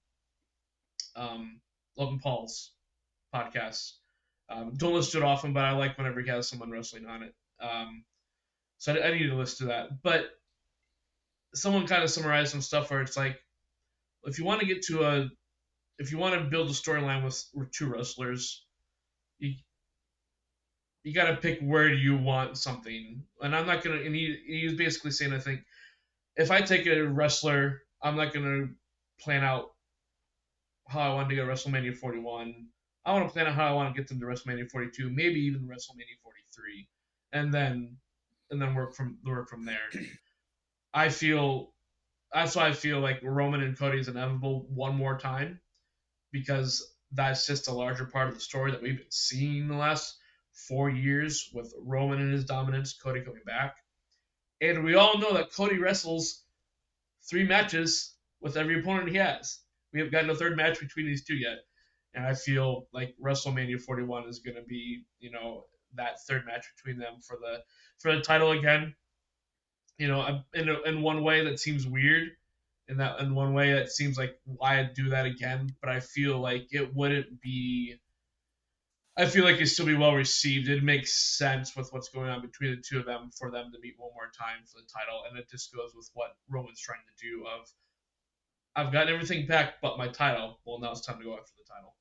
S2: Logan Paul's podcast. Don't listen to it often, but I like whenever he has someone wrestling on it. So I need to listen to that. But someone kind of summarized some stuff where it's like, if you want to build a storyline with two wrestlers, you got to pick where you want something. And I'm not gonna. And he was basically saying, I think, if I take a wrestler, I'm not gonna plan out how I want to get WrestleMania 41. I want to plan out how I want to get them to WrestleMania 42, maybe even WrestleMania 43, and then work from there. I feel that's why I feel like Roman and Cody is inevitable one more time, because that's just a larger part of the story that we've been seeing the last 4 years with Roman and his dominance, Cody coming back. And we all know that Cody wrestles 3 matches with every opponent he has. We have gotten a third match between these two yet. And I feel like WrestleMania 41 is going to be, that third match between them for the title again. In one way that seems weird, in one way that seems like why I'd do that again, but I feel like it wouldn't be. I feel like it'd still be well received. It makes sense with what's going on between the two of them for them to meet one more time for the title, and it just goes with what Roman's trying to do. I've got everything back but my title. Well, now it's time to go after the title.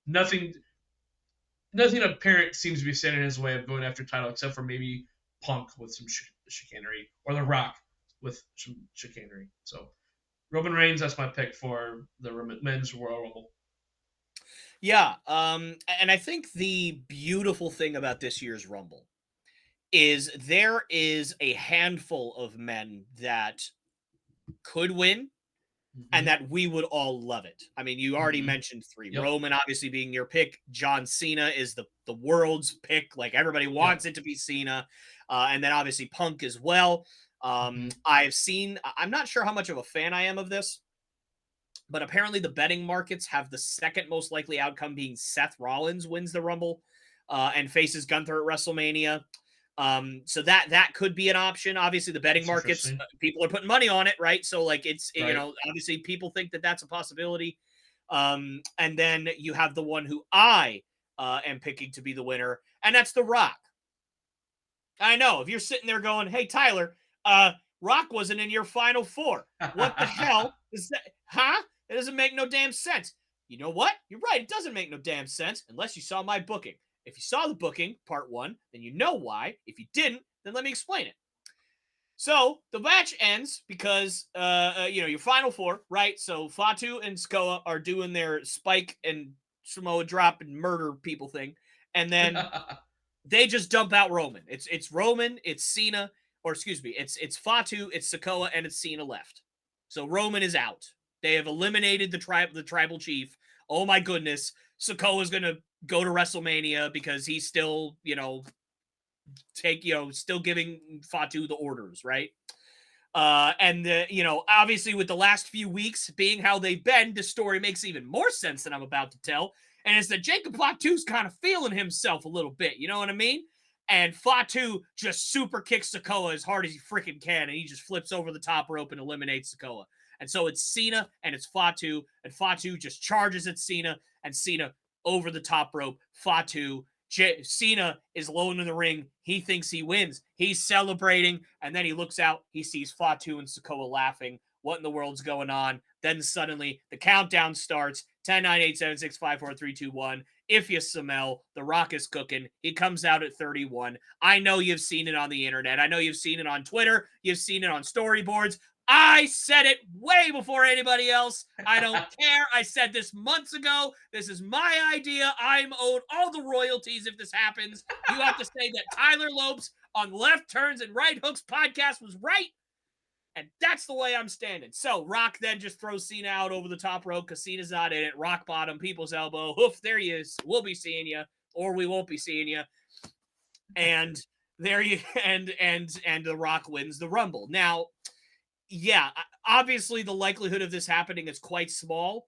S2: Nothing apparent seems to be standing in his way of going after title, except for maybe Punk with some chicanery, or The Rock with some chicanery. So Roman Reigns, that's my pick for the men's Royal Rumble.
S1: Yeah, and I think the beautiful thing about this year's Rumble is there is a handful of men that could win and that we would all love it. I mean, you already mentioned 3.
S2: Yep.
S1: Roman obviously being your pick. John Cena is the world's pick. Like, everybody wants it to be Cena. And then obviously Punk as well. I'm not sure how much of a fan I am of this, but apparently the betting markets have the second most likely outcome being Seth Rollins wins the Rumble and faces Gunther at WrestleMania. So that could be an option. Obviously, the betting markets, people are putting money on it, right? So like obviously people think that that's a possibility. And then you have the one who I am picking to be the winner, and that's The Rock. I know if you're sitting there going, "Hey Tyler, Rock wasn't in your final 4. What the hell is that? Huh? It doesn't make no damn sense." You know what? You're right. It doesn't make no damn sense unless you saw my booking. If you saw the booking, part 1, then you know why. If you didn't, then let me explain it. So the match ends because, your final 4, right? So Fatu and Sikoa are doing their Spike and Samoa drop and murder people thing. And then they just dump out Roman. It's Roman, it's Cena, or excuse me, it's Fatu, it's Sikoa, and it's Cena left. So Roman is out. They have eliminated the tribal chief. Oh my goodness. Sikoa's going to go to WrestleMania because he's still, still giving Fatu the orders, right? Obviously with the last few weeks being how they've been, this story makes even more sense than I'm about to tell. And it's that Jacob Fatu's kind of feeling himself a little bit, you know what I mean? And Fatu just super kicks Sikoa as hard as he freaking can, and he just flips over the top rope and eliminates Sikoa. And so it's Cena and it's Fatu, and Fatu just charges at Cena, and Cena over the top rope. Cena is alone in the ring. He thinks he wins. He's celebrating, and then he looks out. He sees Fatu and Sikoa laughing. What in the world's going on? Then suddenly the countdown starts. 10, 9, 8, 7, 6, 5, 4, 3, 2, 1. If you smell, The Rock is cooking. He comes out at 31. I know you've seen it on the internet. I know you've seen it on Twitter. You've seen it on storyboards. I said it way before anybody else. I don't care. I said this months ago. This is my idea. I'm owed all the royalties if this happens. You have to say that Tyler Lopes on Left Turns and Right Hooks podcast was right. And that's the way I'm standing. So Rock then just throws Cena out over the top rope because Cena's not in it. Rock bottom, people's elbow. Hoof, there he is. We'll be seeing you, or we won't be seeing you. And there you and the Rock wins the Rumble. Now, yeah, obviously the likelihood of this happening is quite small,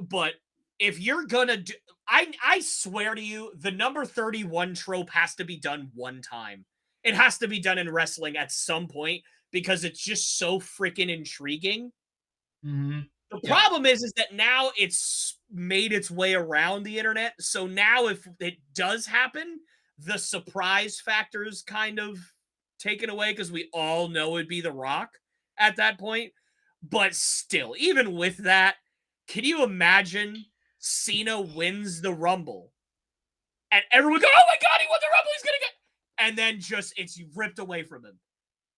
S1: but if you're gonna do, I swear to you, the number 31 trope has to be done one time. It has to be done in wrestling at some point because it's just so freaking intriguing.
S2: Mm-hmm.
S1: The
S2: Yep.
S1: problem is that now it's made its way around the internet. So now if it does happen, the surprise factor is kind of taken away because we all know it'd be The Rock at that point. But still, even with that, can you imagine Cena wins the Rumble and everyone go, "Oh my God, he won the Rumble! He's gonna get," and then just it's ripped away from him,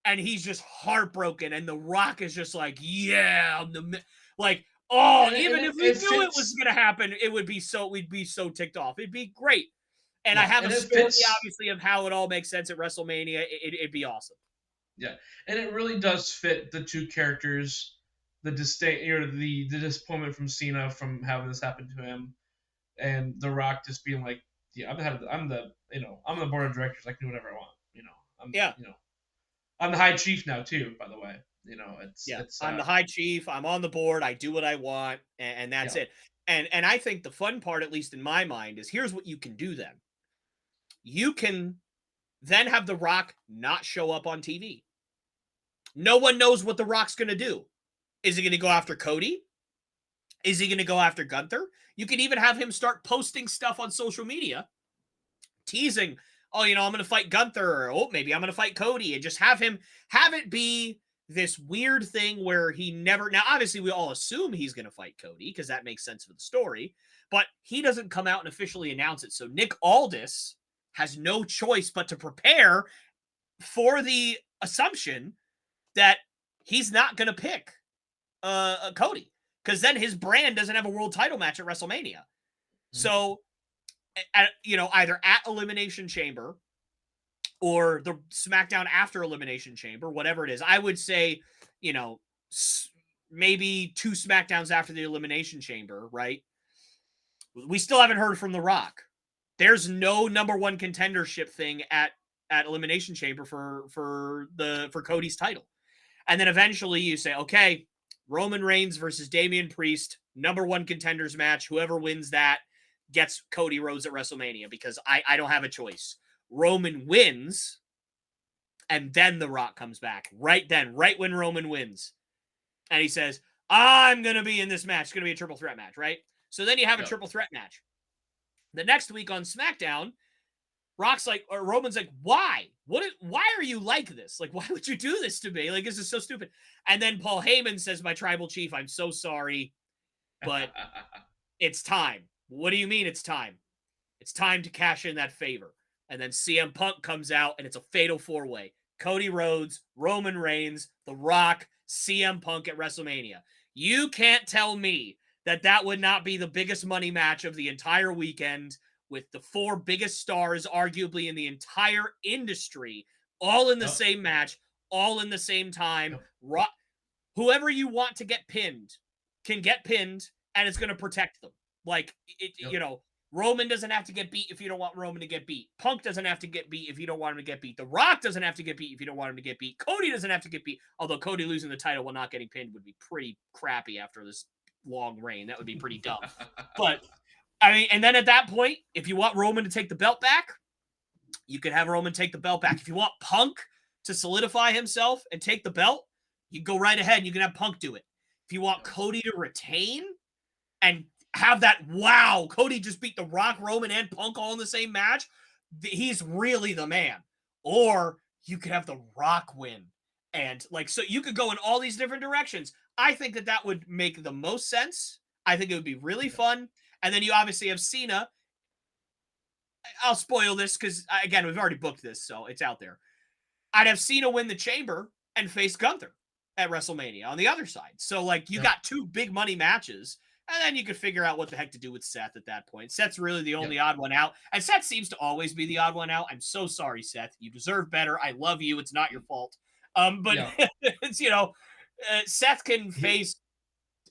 S1: and he's just heartbroken, and The Rock is just like, "Yeah, I'm the like." Oh,
S2: And
S1: even if we
S2: it
S1: knew it was
S2: fits.
S1: gonna happen, it would be so we'd be so ticked off. It'd be great, and I
S2: Yeah,
S1: have a
S2: and it
S1: story
S2: fits.
S1: obviously of how it all makes sense at WrestleMania. It'd be awesome.
S2: Yeah, and it really does fit the two characters, the disdain, the disappointment from Cena from having this happen to him, and The Rock just being like, yeah, I'm the board of directors. I can do whatever I want.
S1: Yeah,
S2: I'm the high chief now too. By the way,
S1: yeah. I'm the high chief. I'm on the board. I do what I want, and that's
S2: yeah.
S1: it. And I think the fun part, at least in my mind, is here's what you can do then. You can then have The Rock not show up on TV. No one knows what The Rock's going to do. Is he going to go after Cody? Is he going to go after Gunther? You can even have him start posting stuff on social media, teasing, oh, I'm going to fight Gunther, or oh, maybe I'm going to fight Cody, and just have it be this weird thing where he never. Now, obviously, we all assume he's going to fight Cody because that makes sense for the story, but he doesn't come out and officially announce it. So Nick Aldis has no choice but to prepare for the assumption that he's not going to pick Cody because then his brand doesn't have a world title match at WrestleMania.
S2: Mhm.
S1: So, either at Elimination Chamber or the SmackDown after Elimination Chamber, whatever it is, I would say, you know, maybe 2 SmackDowns after the Elimination Chamber, right? We still haven't heard from The Rock. There's no number one contendership thing at Elimination Chamber for Cody's title. And then eventually you say, okay, Roman Reigns versus Damian Priest, number one contenders match. Whoever wins that gets Cody Rhodes at WrestleMania because I don't have a choice. Roman wins, and then The Rock comes back. Right then, right when Roman wins. And he says, I'm going to be in this match. It's going to be a triple threat match, right? So then you have a
S2: Yep.
S1: triple threat match. The next week on SmackDown, Rock's like, or Roman's like, why? Why are you like this? Like, why would you do this to me? Like, this is so stupid. And then Paul Heyman says, my tribal chief, I'm so sorry, but it's time. What do you mean it's time? It's time to cash in that favor. And then CM Punk comes out and it's a fatal 4-way. Cody Rhodes, Roman Reigns, The Rock, CM Punk at WrestleMania. You can't tell me that that would not be the biggest money match of the entire weekend with the 4 biggest stars, arguably in the entire industry, all in the
S2: Yep.
S1: same match, all in the same time.
S2: Yep.
S1: Whoever you want to get pinned can get pinned, and it's going to protect them. Like,
S2: Yep.
S1: Roman doesn't have to get beat if you don't want Roman to get beat. Punk doesn't have to get beat if you don't want him to get beat. The Rock doesn't have to get beat if you don't want him to get beat. Cody doesn't have to get beat. Although Cody losing the title while not getting pinned would be pretty crappy after this long reign. That would be pretty dumb. But, I mean, and then at that point, if you want Roman to take the belt back, you could have Roman take the belt back. If you want Punk to solidify himself and take the belt, you go right ahead and you can have Punk do it. If you want Cody to retain and have that, wow, Cody just beat The Rock, Roman, and Punk all in the same match, he's really the man. Or you could have The Rock win. And so you could go in all these different directions. I think that would make the most sense. I think it would be really fun. And then you obviously have Cena. I'll spoil this because, again, we've already booked this, so it's out there. I'd have Cena win the Chamber and face Gunther at WrestleMania on the other side. So, you
S2: Yep.
S1: got 2 big money matches, and then you could figure out what the heck to do with Seth at that point. Seth's really the only
S2: Yep.
S1: odd one out, and Seth seems to always be the odd one out. I'm so sorry, Seth. You deserve better. I love you. It's not your fault. But
S2: Yeah.
S1: it's Seth can
S2: He,
S1: face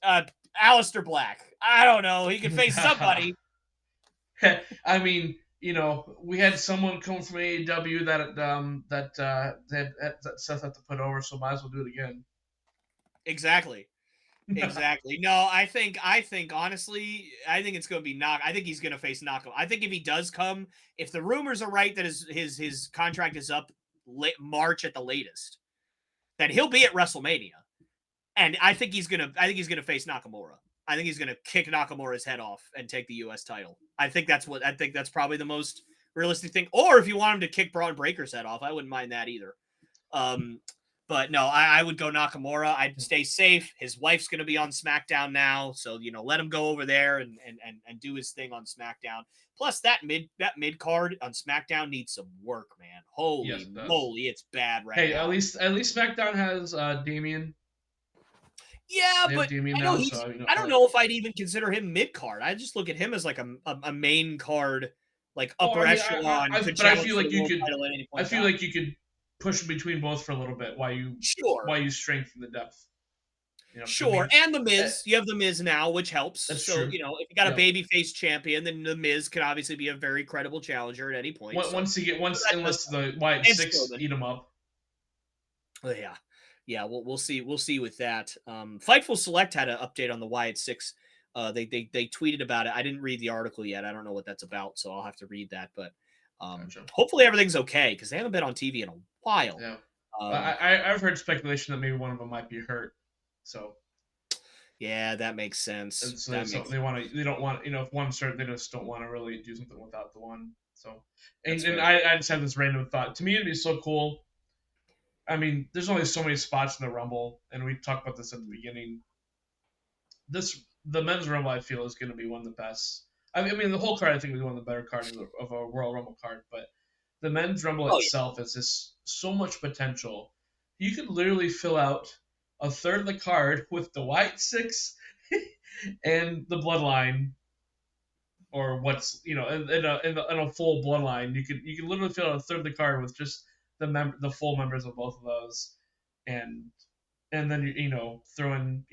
S1: Aleister Black. I don't know. He can face somebody.
S2: I mean, we had someone come from AEW that Seth had to put over, so might as well do it again.
S1: Exactly. Exactly. No, I think honestly, I think it's going to be Knock. I think he's going to face Nakamura. I think if he does come, if the rumors are right that his contract is up March at the latest, then he'll be at WrestleMania. And I think he's gonna face Nakamura. I think he's gonna kick Nakamura's head off and take the U.S. title. I think that's probably the most realistic thing. Or if you want him to kick Braun Breaker's head off, I wouldn't mind that either. Um, but no, I would go Nakamura. I'd stay safe. His wife's gonna be on SmackDown now, so let him go over there and do his thing on SmackDown. Plus that mid card on SmackDown needs some work, man.
S2: Yes,
S1: Holy
S2: it does.
S1: moly, it's bad right
S2: Hey, at
S1: now.
S2: least at least SmackDown has Damien.
S1: Yeah,
S2: They have
S1: but
S2: Damien
S1: I know
S2: now,
S1: he's.
S2: so
S1: I don't know if I'd even consider him mid card. I just look at him as like a main card, like
S2: well,
S1: upper
S2: I mean,
S1: echelon, could
S2: but I
S1: challenge
S2: feel
S1: for the
S2: like you
S1: world
S2: could,
S1: title at any
S2: I
S1: point in
S2: feel
S1: time.
S2: like you could push between both for a little bit
S1: Sure,
S2: while you strengthen the depth. I
S1: sure,
S2: mean,
S1: and the
S2: uh,
S1: Miz. You have the Miz now, which helps.
S2: that's
S1: So
S2: true.
S1: if you got a
S2: Yep.
S1: babyface champion, then the Miz can obviously be a very credible challenger at any point. So that does
S2: Unless
S1: help.
S2: the Wyatt
S1: And
S2: Six
S1: Strowman.
S2: eat them up.
S1: Oh, yeah, yeah. We'll see. We'll see with that. Fightful Select had an update on the Wyatt Six. They tweeted about it. I didn't read the article yet. I don't know what that's about, so I'll have to read that. But
S2: Gotcha.
S1: hopefully everything's okay because they haven't been on TV in a while.
S2: Yeah.
S1: Um,
S2: I've heard speculation that maybe one of them might be hurt. So
S1: yeah, that makes sense.
S2: and so
S1: That makes
S2: they don't want if one's hurt they just don't want to really do something without the one. So
S1: that's
S2: and
S1: fair.
S2: I just had this random thought. To me it'd be so cool. I mean, there's only so many spots in the Rumble, and we talked about this at the beginning. The men's Rumble I feel is going to be one of the best. I mean the whole card I think is one of the better cards of a Royal Rumble card, but the men's Rumble
S1: Oh
S2: itself is just so much potential. You could literally fill out a third of the card with the White Six and the Bloodline, or what's in a full Bloodline. You can literally fill out a third of the card with just the full members of both of those, and then throw in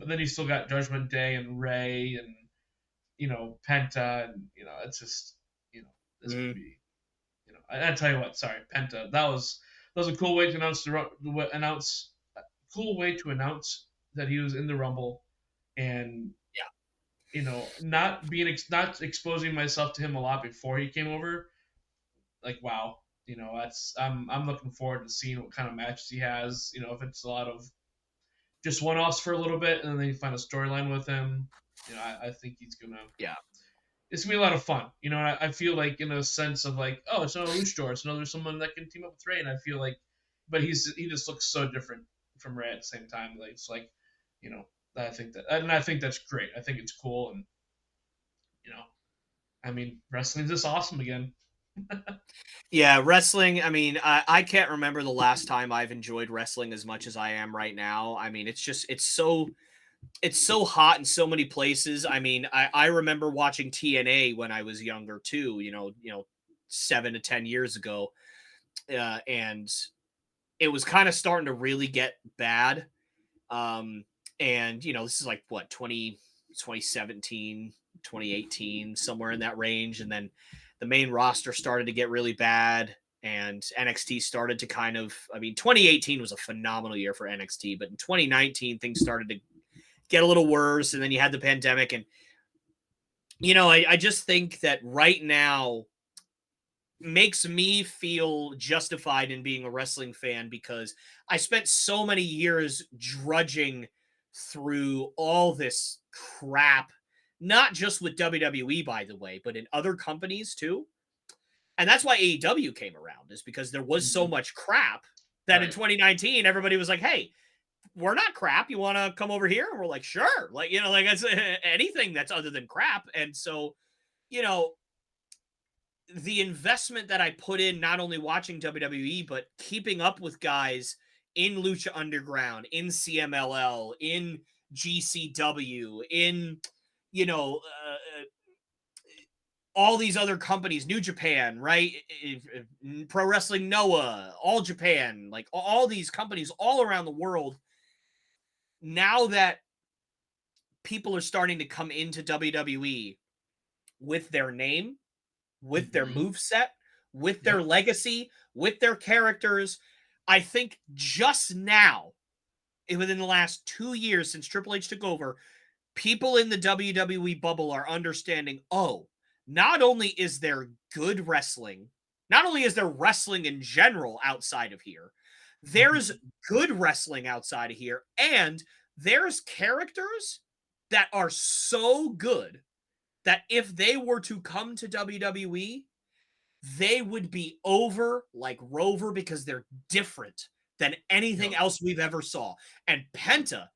S2: then you still got Judgment Day and Ray and Penta, and it's just this
S1: yeah.
S2: could be I tell you what, sorry, Penta. That was a cool way to announce cool way to announce that he was in the Rumble, and
S1: Yeah.
S2: not exposing myself to him a lot before he came over. Like wow, that's I'm looking forward to seeing what kind of matches he has. If it's a lot of just one offs for a little bit, and then you find a storyline with him. I think
S1: Yeah.
S2: it's gonna be a lot of fun. And I feel like in a sense of like, oh, it's another luchador, it's another someone that can team up with Ray, and I feel like, but he just looks so different from Ray at the same time. Like it's like, you know, I think that's great. I think it's cool, and you know, I mean, wrestling's just awesome again.
S1: Yeah, wrestling. I mean, I can't remember the last time I've enjoyed wrestling as much as I am right now. I mean, it's so hot in so many places. I mean, I remember watching TNA when I was younger too. 7 to 10 years ago, and it was kind of starting to really get bad. And this is like what 2017, 2018, somewhere in that range, and then the main roster started to get really bad. And NXT started to kind of, I mean, 2018 was a phenomenal year for NXT, but in 2019 things started to get a little worse, and then you had the pandemic. And I just think that right now makes me feel justified in being a wrestling fan because I spent so many years drudging through all this crap, not just with WWE, by the way, but in other companies too. And that's why AEW came around, is because there was so
S2: Mm-hmm.
S1: much crap that in
S2: Right.
S1: 2019 everybody was like, hey, we're not crap. You want to come over here? And we're like, sure. Like, like it's anything that's other than crap. And so, you know, the investment that I put in, not only watching WWE, but keeping up with guys in Lucha Underground, in CMLL, in GCW, in, you know, all these other companies, New Japan, right? Pro Wrestling Noah, All Japan, like all these companies all around the world. now that people are starting to come into WWE with their name, with their
S2: Mm-hmm.
S1: move set, with their
S2: Yep.
S1: legacy, with their characters, I think just now, within the last 2 years since Triple H took over, people in the WWE bubble are understanding, oh, not only is there good wrestling, not only is there wrestling in general outside of here, there's
S2: Mm-hmm.
S1: good wrestling outside of here, and there's characters that are so good that if they were to come to WWE, they would be over like Rover because they're different than anything
S2: Yep.
S1: else we've ever saw. And Penta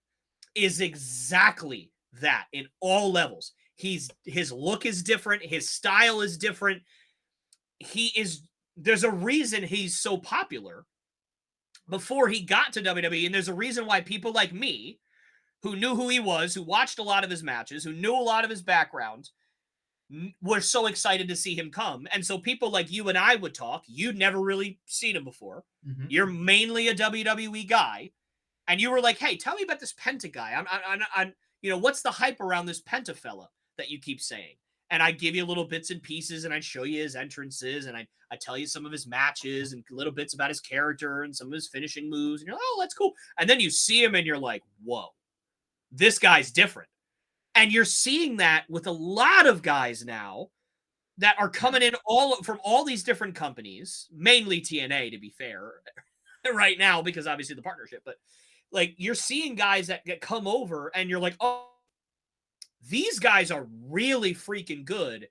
S1: is exactly that in all levels. His look is different, his style is different. He is There's a reason he's so popular before he got to WWE, and there's a reason why people like me who knew who he was, who watched a lot of his matches, who knew a lot of his background, were so excited to see him come. And so people like you and I would talk. You'd never really seen him before.
S2: Mm-hmm.
S1: You're mainly a WWE guy, and you were like, "Hey, tell me about this Penta guy. What's the hype around this Penta fella that you keep saying?" And I give you little bits and pieces, and I show you his entrances, and I tell you some of his matches and little bits about his character and some of his finishing moves, and you're like, "Oh, that's cool." And then you see him, and you're like, "Whoa, this guy's different." And you're seeing that with a lot of guys now that are
S2: Yeah.
S1: coming in all from all these different companies, mainly TNA to be fair, right now because obviously the partnership, but like you're seeing guys that get come over and you're like, "Oh, these guys are really freaking good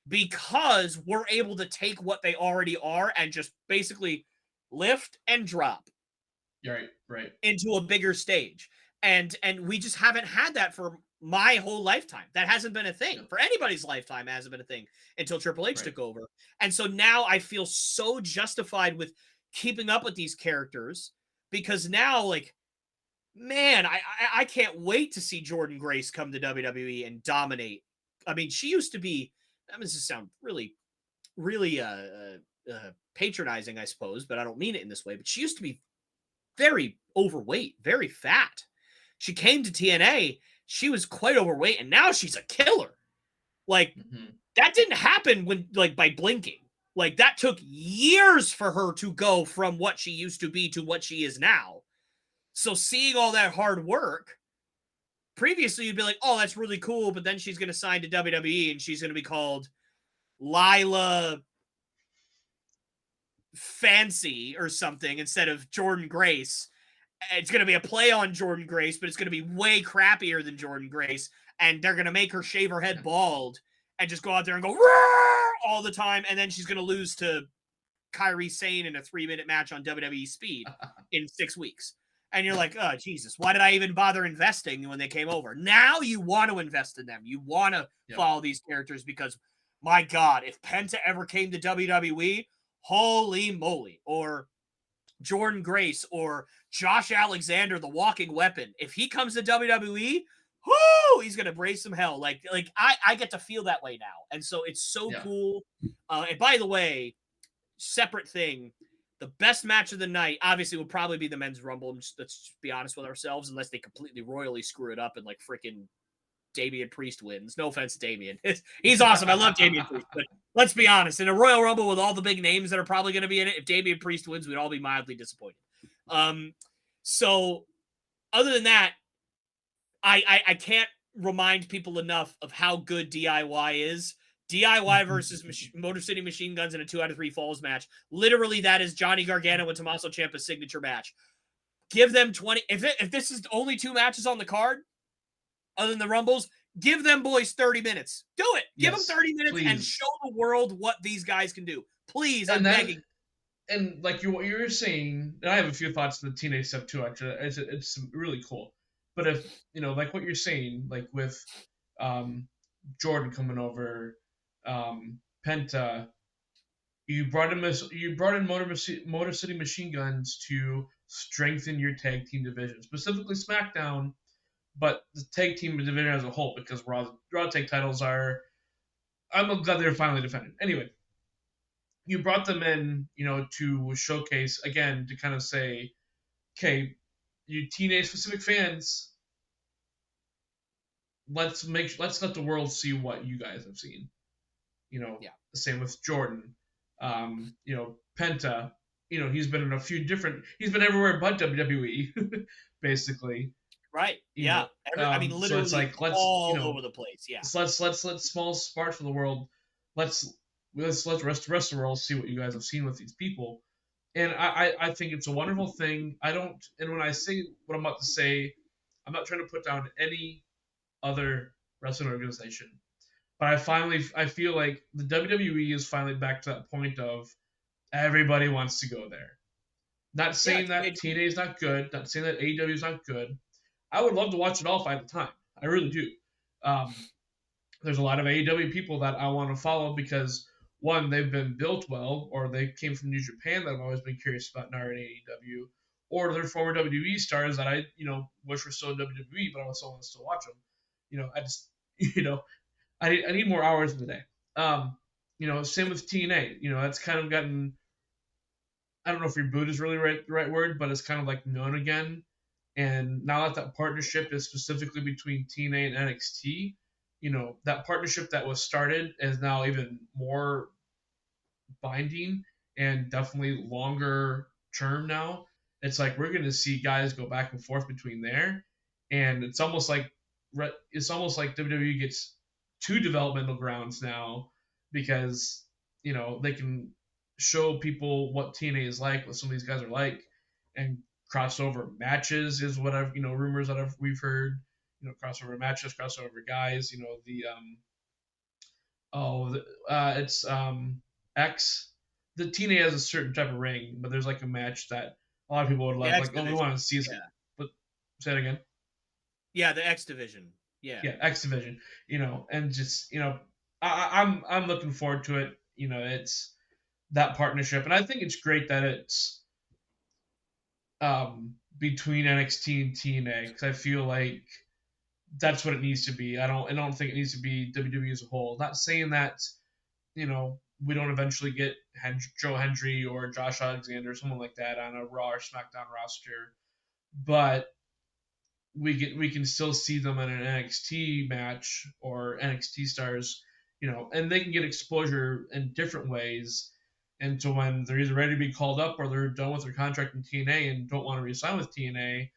S1: because we're able to take what they already are and just basically lift and drop
S2: You're right. Right.
S1: into a bigger stage." And we just haven't had that for my whole lifetime. That hasn't been a thing.
S2: Yep.
S1: For anybody's lifetime, it hasn't been a thing until Triple H
S2: Right.
S1: took over. And so now I feel so justified with keeping up with these characters because now, like, man, I can't wait to see Jordan Grace come to WWE and dominate. I mean, she used to be. That does sound really, really patronizing, I suppose, but I don't mean it in this way. But she used to be very overweight, very fat. She came to TNA, she was quite overweight, and now she's a killer. Like,
S2: Mm-hmm.
S1: that didn't happen when, like, by blinking. Like, that took years for her to go from what she used to be to what she is now. So, seeing all that hard work, previously you'd be like, oh, that's really cool, but then she's going to sign to WWE and she's going to be called Lila Fancy or something instead of Jordan Grace. It's going to be a play on Jordan Grace, but it's going to be way crappier than Jordan Grace. And they're going to make her shave her head bald and just go out there and go "Roar!" all the time. And then she's going to lose to Kairi Sane in a 3-minute match on WWE Speed in 6 weeks. And you're like, oh, Jesus, why did I even bother investing when they came over? Now you want to invest in them. You want to
S2: Yep.
S1: follow these characters because, my God, if Penta ever came to WWE, holy moly. Or Jordan Grace or Josh Alexander, the walking weapon. If he comes to WWE, whoo, he's gonna brace some hell. Like I get to feel that way now, and so it's so
S2: Yeah.
S1: cool. And by the way, separate thing, the best match of the night obviously would probably be the men's rumble. Let's just be honest with ourselves, unless they completely royally screw it up and like freaking Damian Priest wins. No offense to Damian. He's awesome. I love Damian Priest. But let's be honest. In a Royal Rumble with all the big names that are probably going to be in it, if Damian Priest wins, we'd all be mildly disappointed. So other than that, I can't remind people enough of how good DIY is. DIY versus Motor City Machine Guns in a 2 out of 3 falls match. Literally, that is Johnny Gargano and Tommaso Ciampa's signature match. Give them 20. If this is only 2 matches on the card, other than the Rumbles, give them boys 30 minutes. Do it. Give them
S2: Yes.
S1: 30 minutes and
S2: Please.
S1: show the world what these guys can do. Please,
S2: And
S1: I'm
S2: that
S1: begging.
S2: and like you what you're saying, and I have a few thoughts on the teenage stuff too. Actually, it's really cool. But if like what you're saying, like with um, Jordan coming over, Penta, you brought in Motor City Machine Guns to strengthen your tag team division, specifically SmackDown, but the tag team division as a whole, because Raw tag titles are. I'm glad they're finally defended. Anyway, you brought them in, to showcase again to kind of say, okay, you teenage specific fans, let's let the world see what you guys have seen.
S1: Yeah.
S2: The same with Jordan. Penta. He's been in a few different. He's been everywhere but WWE, basically.
S1: Right.
S2: You
S1: Yeah.
S2: know,
S1: I mean,
S2: so it's
S1: literally
S2: like let's
S1: all over the place. Yeah.
S2: so let small sparks of the world. Let's let the rest of the world see what you guys have seen with these people. And I think it's a wonderful thing. I don't. And when I say what I'm about to say, I'm not trying to put down any other wrestling organization. But I feel like the WWE is finally back to that point of everybody wants to go there. Not
S1: Yeah.
S2: saying
S1: It's a
S2: that
S1: major.
S2: TNA is not good. Not saying that AEW is not good. I would love to watch it all if I had the time. I really do. Um, there's a lot of AEW people that I want to follow because one, they've been built well, or they came from New Japan that I've always been curious about and are in AEW, or they're former WWE stars that I wish were still in WWE, but I still want to still watch them. I just I need more hours in the day. Same with TNA. That's kind of gotten, I don't know if reboot is really the right word, but it's kind of like known again. And now that partnership is specifically between TNA and NXT, that partnership that was started is now even more binding and definitely longer term now. It's like we're going to see guys go back and forth between there, and it's almost like WWE gets two developmental grounds now because they can show people what TNA is like, what some of these guys are like, and crossover matches is what I've rumors that we've heard. Crossover matches, crossover guys. The Oh, it's X. The TNA has a certain type of ring, but there's like a match that a lot of people would
S1: The
S2: love.
S1: X
S2: Like, oh, we
S1: division.
S2: want to see
S1: Yeah.
S2: some. But say it again.
S1: Yeah. The X division. Yeah.
S2: Yeah, X Division. And just I'm looking forward to it. It's that partnership, and I think it's great that it's between NXT and TNA because I feel like that's what it needs to be. I don't think it needs to be WWE as a whole. Not saying that we don't eventually get Joe Hendry or Josh Alexander or someone like that on a Raw or SmackDown roster, but we can still see them in an NXT match or NXT stars, and they can get exposure in different ways. And so when they're either ready to be called up or they're done with their contract in TNA and don't want to resign with TNA,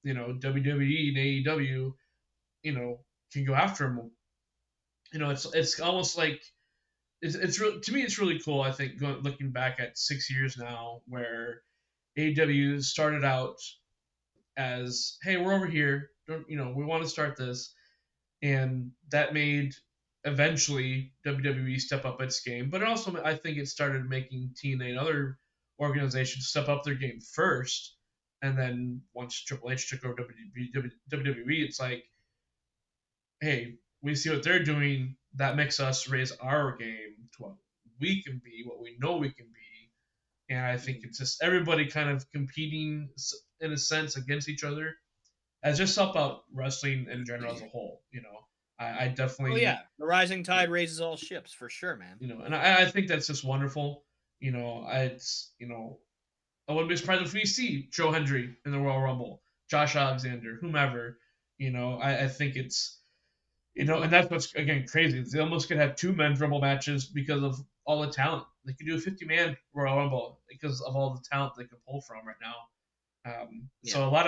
S2: WWE and AEW, can go after them. It's almost like to me it's really cool. I think looking back at 6 years now, where AEW started out as, hey, we're over here, we want to start this, and that made eventually WWE step up its game. But it also, I think, it started making TNA and other organizations step up their game first, and then once Triple H took over WWE, it's like, hey, we see what they're doing. That makes us raise our game to what we can be, what we know we can be. And I think
S1: Mm.
S2: it's just everybody kind of competing in a sense against each other. As just help out wrestling in general as a whole. I
S1: Oh
S2: definitely,
S1: yeah. The rising tide raises all ships for sure, man.
S2: and I think that's just wonderful. I wouldn't be surprised if we see Joe Hendry in the Royal Rumble, Josh Alexander, whomever. I think it's and that's what's again crazy. They almost could have two men's Rumble matches because of all the talent. They could do a 50-man Royal Rumble because of all the talent they can pull from right now.
S1: Yeah.
S2: So a lot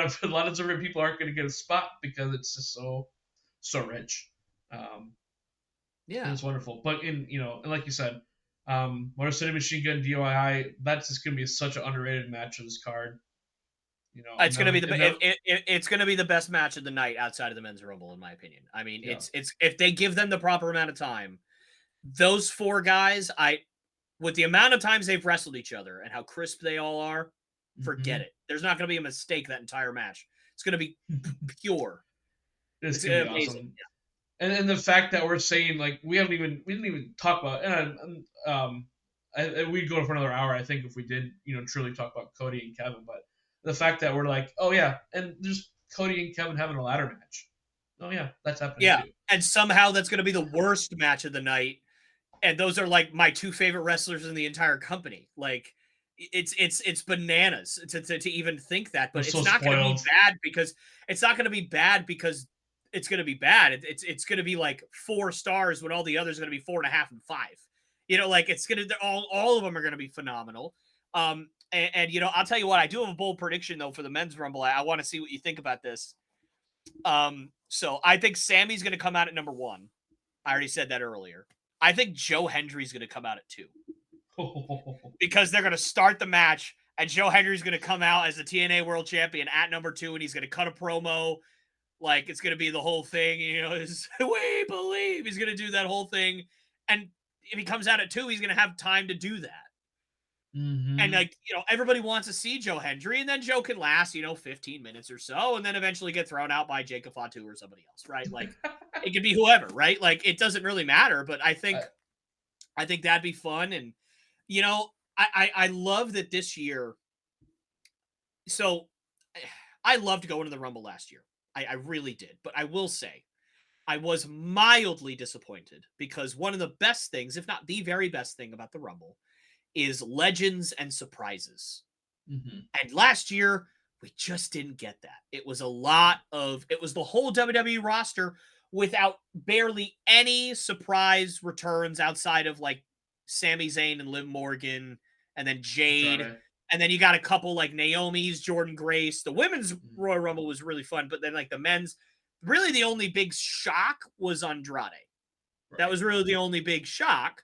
S2: of different people aren't going to get a spot because it's just so rich. And
S1: Yeah.
S2: it's wonderful. But and like you said, Motor City Machine Gun DIY, that's just going to be such an underrated match of this card. I'm
S1: It's gonna
S2: never,
S1: be
S2: and never,
S1: it's gonna be the best match of the night outside of the men's rumble, in my opinion. I mean,
S2: yeah.
S1: it's if they give them the proper amount of time, those four guys, with the amount of times they've wrestled each other and how crisp they all are, forget
S2: Mm-hmm.
S1: it. There's not gonna be a mistake that entire match. It's gonna be pure.
S2: It's
S1: It's
S2: gonna be
S1: amazing.
S2: awesome. And the fact that we're saying like we didn't even talk about, and we'd go for another hour I think if we did truly talk about Cody and Kevin, but the fact that we're like, oh yeah, and there's Cody and Kevin having a ladder match. Oh yeah, that's happening
S1: Yeah,
S2: too.
S1: and somehow that's gonna be the worst match of the night, and those are like my two favorite wrestlers in the entire company. Like it's bananas to even think that,
S2: We're
S1: but
S2: so
S1: it's not going to be
S2: spoiled.
S1: bad because it's not going to be bad because it's going to be bad. It's going to be like 4 stars when all the others are going to be 4.5 and 5. You know, like it's going to all of them are going to be phenomenal. And you know, I'll tell you what, I do have a bold prediction though for the men's rumble. I want to see what you think about this. So I think Sammy's going to come out at number 1. I already said that earlier. I think Joe Hendry's going to come out at 2 because they're going to start the match and Joe Hendry's going to come out as the TNA World Champion at number 2 and he's going to cut a promo. Like it's going to be the whole thing, you know, is we believe he's going to do that whole thing. And if he comes out at 2, he's going to have time to do that. And like, you know, everybody wants to see Joe Hendry and then Joe can last, you know, 15 minutes or so and then eventually get thrown out by Jacob Fatu or somebody else, right? Like it could be whoever, right? Like it doesn't really matter, but I think that'd be fun. And, you know, I love that this year. So I loved going to the Rumble last year. I really did. But I will say, I was mildly disappointed because one of the best things, if not the very best thing about the Rumble, is legends and surprises. And last year, we just didn't get that. It was the whole WWE roster without barely any surprise returns outside of like Sami Zayn and Liv Morgan and then Jade.
S2: Right.
S1: And then you got a couple like Naomi's, Jordan Grace. The women's Royal Rumble was really fun, but then like the men's, really the only big shock was Andrade. Right. That was really the only big shock.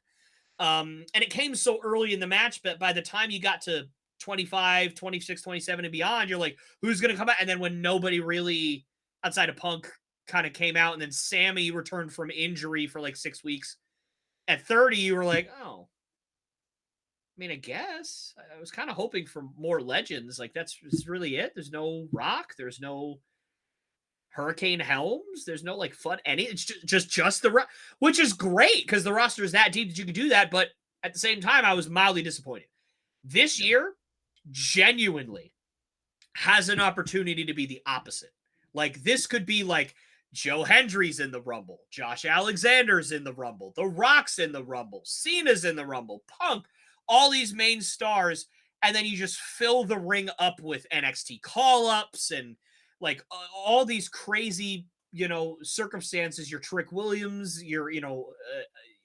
S1: And it came so early in the match, but by the time you got to 25, 26, 27 and beyond, you're like, who's going to come out? And then when nobody really outside of Punk kind of came out and then Sammy returned from injury for like 6 weeks at 30, you were like, oh, I mean, I guess I was kind of hoping for more legends. Like that's really it. There's no Rock. There's no Hurricane Helms. There's no like fun any. It's just the which is great because the roster is that deep that you can do that. But at the same time, I was mildly disappointed. This year, genuinely, has an opportunity to be the opposite. Like this could be like Joe Hendry's in the Rumble, Josh Alexander's in the Rumble, The Rock's in the Rumble, Cena's in the Rumble, Punk, all these main stars, and then you just fill the ring up with NXT call-ups and like all these crazy, you know, circumstances. Your Trick Williams, your, you know,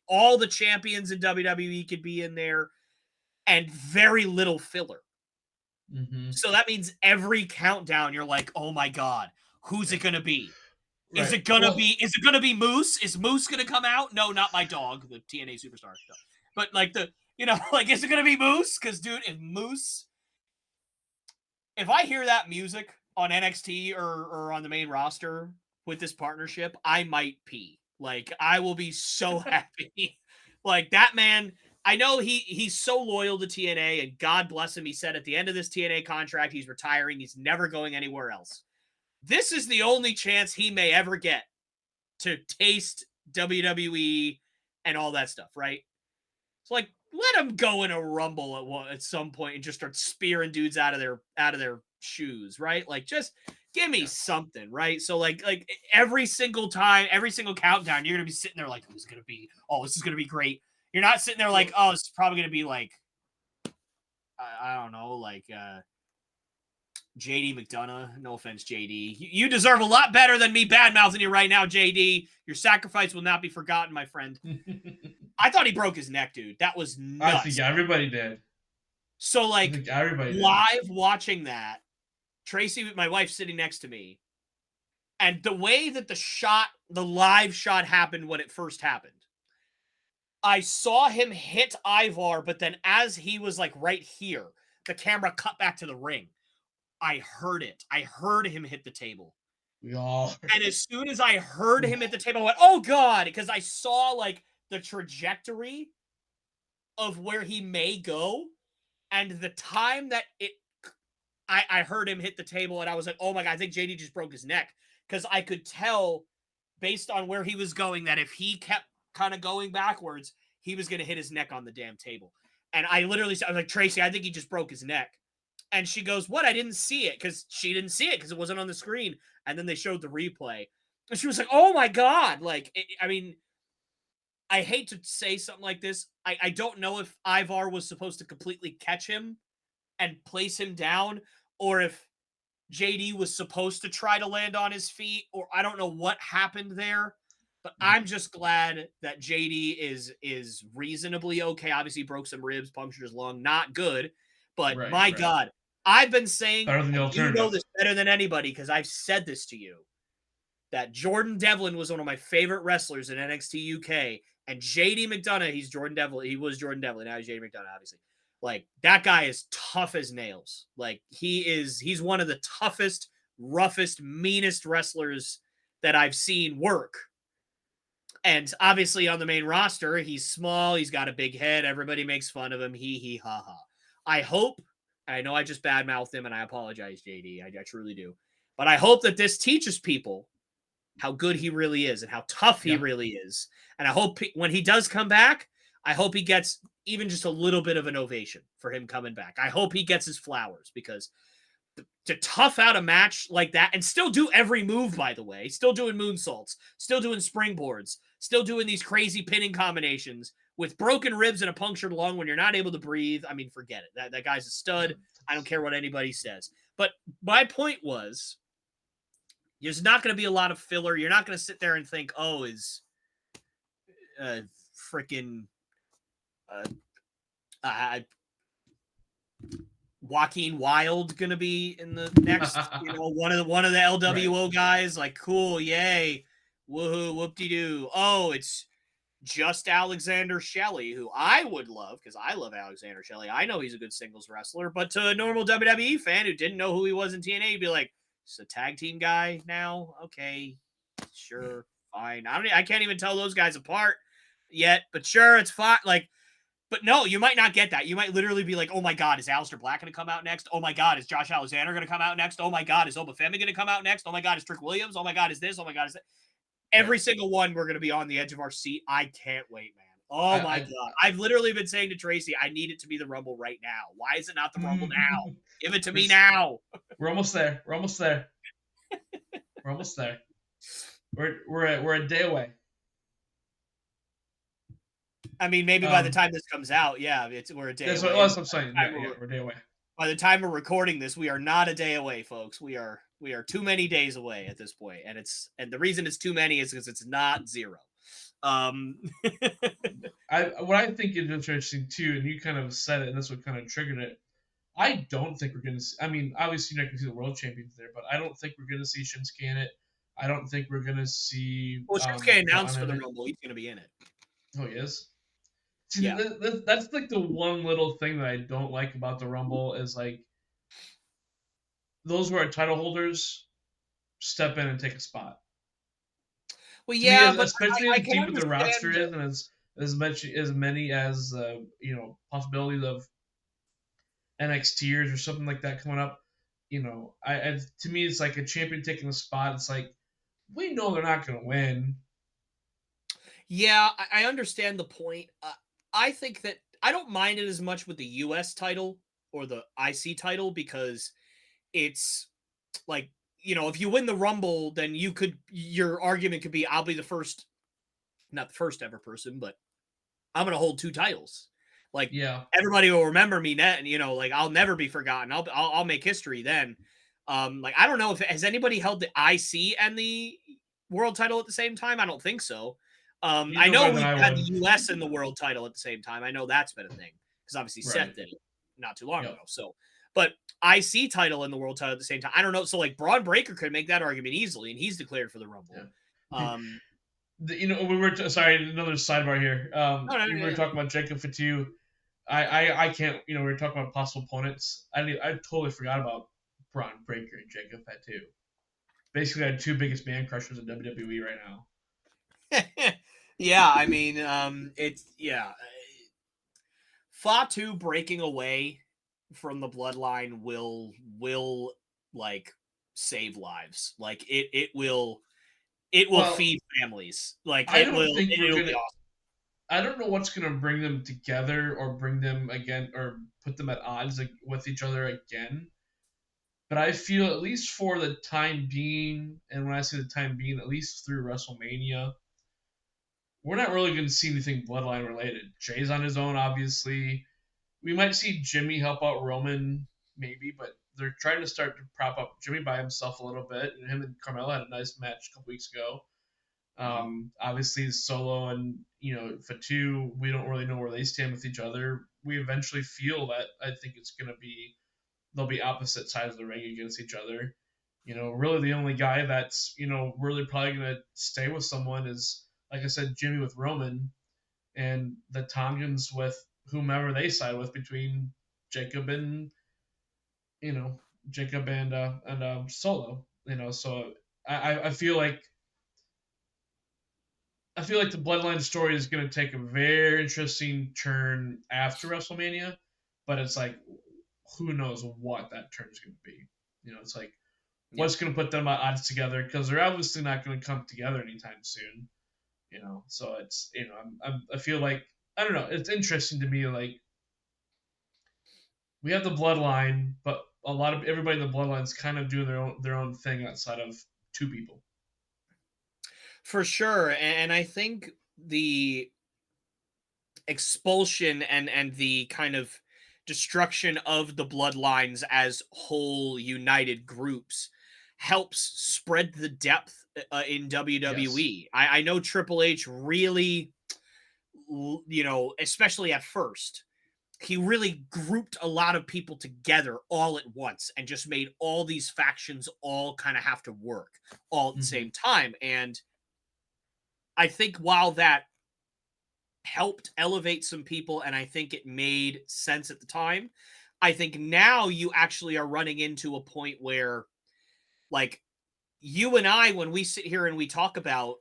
S1: all the champions in WWE could be in there and very little filler. So that means every countdown, you're like, oh my God, who's it going to be? Right. Is it going to be Moose? Is Moose going to come out? No, not my dog, the TNA superstar. But like you know, like, is it going to be Moose? Because dude, if I hear that music on NXT or on the main roster with this partnership, I might pee. Like, I will be so happy. Like, that man, I know he's so loyal to TNA, and God bless him. He said at the end of this TNA contract, he's retiring. He's never going anywhere else. This is the only chance he may ever get to taste WWE and all that stuff, right? It's like, let him go in a Rumble at some point and just start spearing dudes out of their shoes, right? Like, just give me something, right? So like every single time, every single countdown, you're gonna be sitting there like, who's gonna be? Oh, this is gonna be great. You're not sitting there like, oh, this is probably gonna be like, I don't know, like JD McDonough. No offense, JD. You deserve a lot better than me bad-mouthing you right now, JD. Your sacrifice will not be forgotten, my friend. I thought he broke his neck, dude. That was nuts.
S2: I think everybody did.
S1: So, like, live watching that, Tracy, my wife, sitting next to me, and the way that the live shot happened when it first happened, I saw him hit Ivar, but then as he was, like, right here, the camera cut back to the ring. I heard it. I heard him hit the table. And as soon as I heard him hit the table, I went, oh, God, because I saw, like, the trajectory of where he may go, and the time that I heard him hit the table, and I was like, oh, my God, I think JD just broke his neck, because I could tell, based on where he was going, that if he kept kind of going backwards, he was going to hit his neck on the damn table. And I literally said, I was like, Tracy, I think he just broke his neck. And she goes, what? I didn't see it, because she didn't see it because it wasn't on the screen. And then they showed the replay. And she was like, oh, my God. Like, I mean, I hate to say something like this. I don't know if Ivar was supposed to completely catch him and place him down, or if JD was supposed to try to land on his feet, or I don't know what happened there. But I'm
S2: Mhm.
S1: just glad that JD is reasonably okay. Obviously, he broke some ribs, punctured his lung, not good. But
S2: Right,
S1: my
S2: right.
S1: God, I've been saying,
S2: Better than the
S1: and you know
S2: alternative.
S1: this better than anybody because I've said this to you, that Jordan Devlin was one of my favorite wrestlers in NXT UK. And JD McDonough, he's Jordan Devlin. He was Jordan Devlin. Now he's JD McDonough, obviously. Like, that guy is tough as nails. Like, he's one of the toughest, roughest, meanest wrestlers that I've seen work. And obviously on the main roster, he's small, he's got a big head, everybody makes fun of him, he ha ha. I hope, I know I just badmouthed him and I apologize, JD, I truly do. But I hope that this teaches people how good he really is and how tough he
S2: Yeah.
S1: really is. And I hope when he does come back, I hope he gets even just a little bit of an ovation for him coming back. I hope he gets his flowers because to tough out a match like that and still do every move, by the way, still doing moonsaults, still doing springboards, still doing these crazy pinning combinations with broken ribs and a punctured lung when you're not able to breathe. I mean, forget it. That guy's a
S2: Yeah.
S1: stud. I don't care what anybody says. But my point was, there's not going to be a lot of filler. You're not going to sit there and think, oh, is uh, freaking uh, uh, Joaquin Wild going to be in the next, one of the
S2: Right.
S1: LWO guys? Like, cool, yay, woohoo, whoop de doo. Oh, it's just Alexander Shelley, who I would love because I love Alexander Shelley. I know he's a good singles wrestler, but to a normal WWE fan who didn't know who he was in TNA, he'd be like, "It's a tag team guy now. Okay, sure, fine. I can't even tell those guys apart yet, but sure, it's fine. Like, but no, you might not get that. You might literally be like, oh my God, is Aleister Black going to come out next? Oh my God, is Josh Alexander going to come out next? Oh my God, is Oba Femi going to come out next? Oh my God, is Trick Williams? Oh my God, is this? Oh my God, is that?
S2: Right.
S1: Every single one, we're going to be on the edge of our seat. I can't wait, man. Oh my
S2: I,
S1: God. I've literally been saying to Tracy, I need it to be the Rumble right now. Why is it not the Rumble now?
S2: I
S1: Give it to me
S2: Chris,
S1: now.
S2: we're almost there. We're almost there. We're almost there. We're a day away.
S1: I mean, maybe by the
S2: Um,
S1: time this comes out, yeah, we're a day
S2: that's
S1: away.
S2: what I'm saying. Yeah, yeah, we're a day away.
S1: By the time we're recording this, we are not a day away, folks. We are too many days away at this point, and the reason it's too many is because it's not zero. Um,
S2: What I think is interesting too, and you kind of said it, and that's what kind of triggered it. I don't think we're gonna. I mean, obviously you're not gonna see the world champions there, but I don't think we're gonna see Shinsuke in it. I don't think we're gonna see
S1: well, Shinsuke announced
S2: Braun
S1: for
S2: in
S1: the
S2: it.
S1: Rumble. He's going to be in it.
S2: Oh, he is. See,
S1: Yeah.
S2: that's like the one little thing that I don't like about the Rumble is like those who are title holders step in and take a spot.
S1: Well,
S2: To me,
S1: yeah, but
S2: especially
S1: I
S2: as
S1: can
S2: deep as the roster
S1: understand.
S2: is, and as much as many as possibilities of NXTers or something like that coming up, I to me it's like a champion taking a spot. It's like we know they're not going to win.
S1: Yeah, I understand the point. I think that I don't mind it as much with the U.S. title or the IC title because it's like, if you win the Rumble, then your argument could be, I'll be the first, not the first ever person, but I'm going to hold two titles. Like,
S2: Yeah,
S1: everybody will remember me net, and like, I'll never be forgotten. I'll make history then. Like, I don't know if has anybody held the IC and the world title at the same time. I don't think so.
S2: you
S1: I
S2: know
S1: know
S2: better than
S1: we've
S2: I
S1: had the
S2: would.
S1: US and the world title at the same time. I know that's been a thing because obviously
S2: Right.
S1: Seth did it not too long
S2: Yep.
S1: ago. So, but IC title and the world title at the same time. I don't know. So like Braun Breaker could make that argument easily, and he's declared for the Rumble.
S2: Yeah.
S1: Um,
S2: We were sorry, another sidebar here.
S1: no, no,
S2: We
S1: no,
S2: were
S1: no.
S2: talking about Jacob Fatu. I can't. We were talking about possible opponents. I totally forgot about Braun Breaker and Jacob Fatu. Basically, our two biggest man crushers in WWE right now.
S1: Yeah, I mean, it's yeah. Fatu breaking away from the bloodline will like save lives. Like it will
S2: Well,
S1: feed families. Like
S2: I don't think we're
S1: it'll
S2: gonna.
S1: be awesome.
S2: I don't know what's gonna bring them together or bring them again or put them at odds with each other again. But I feel at least for the time being, and when I say the time being, at least through WrestleMania, we're not really going to see anything Bloodline related. Jay's on his own, obviously. We might see Jimmy help out Roman, maybe, but they're trying to start to prop up Jimmy by himself a little bit. And him and Carmelo had a nice match a couple weeks ago.
S1: Mhm.
S2: Obviously, Solo and Fatu, we don't really know where they stand with each other. We eventually feel that I think it's going to be they'll be opposite sides of the ring against each other. Really the only guy that's really probably going to stay with someone is, like I said, Jimmy with Roman, and the Tongans with whomever they side with between Jacob and you know Jacob and Solo. So I feel like the Bloodline story is going to take a very interesting turn after WrestleMania, but it's like who knows what that turn is going to be. It's like
S1: Yeah.
S2: what's going to put them odds together because they're obviously not going to come together anytime soon. So it's I feel like I don't know. It's interesting to me. Like we have the Bloodline, but a lot of everybody in the Bloodline is kind of doing their own thing outside of two people.
S1: For sure. And I think the expulsion and the kind of destruction of the bloodlines as whole united groups helps spread the depth in
S2: Yes.
S1: WWE. I know Triple H really, especially at first, he really grouped a lot of people together all at once and just made all these factions all kind of have to work all at the
S2: Mm-hmm.
S1: same time. And I think while that helped elevate some people and I think it made sense at the time, I think now you actually are running into a point where, like, you and I, when we sit here and we talk about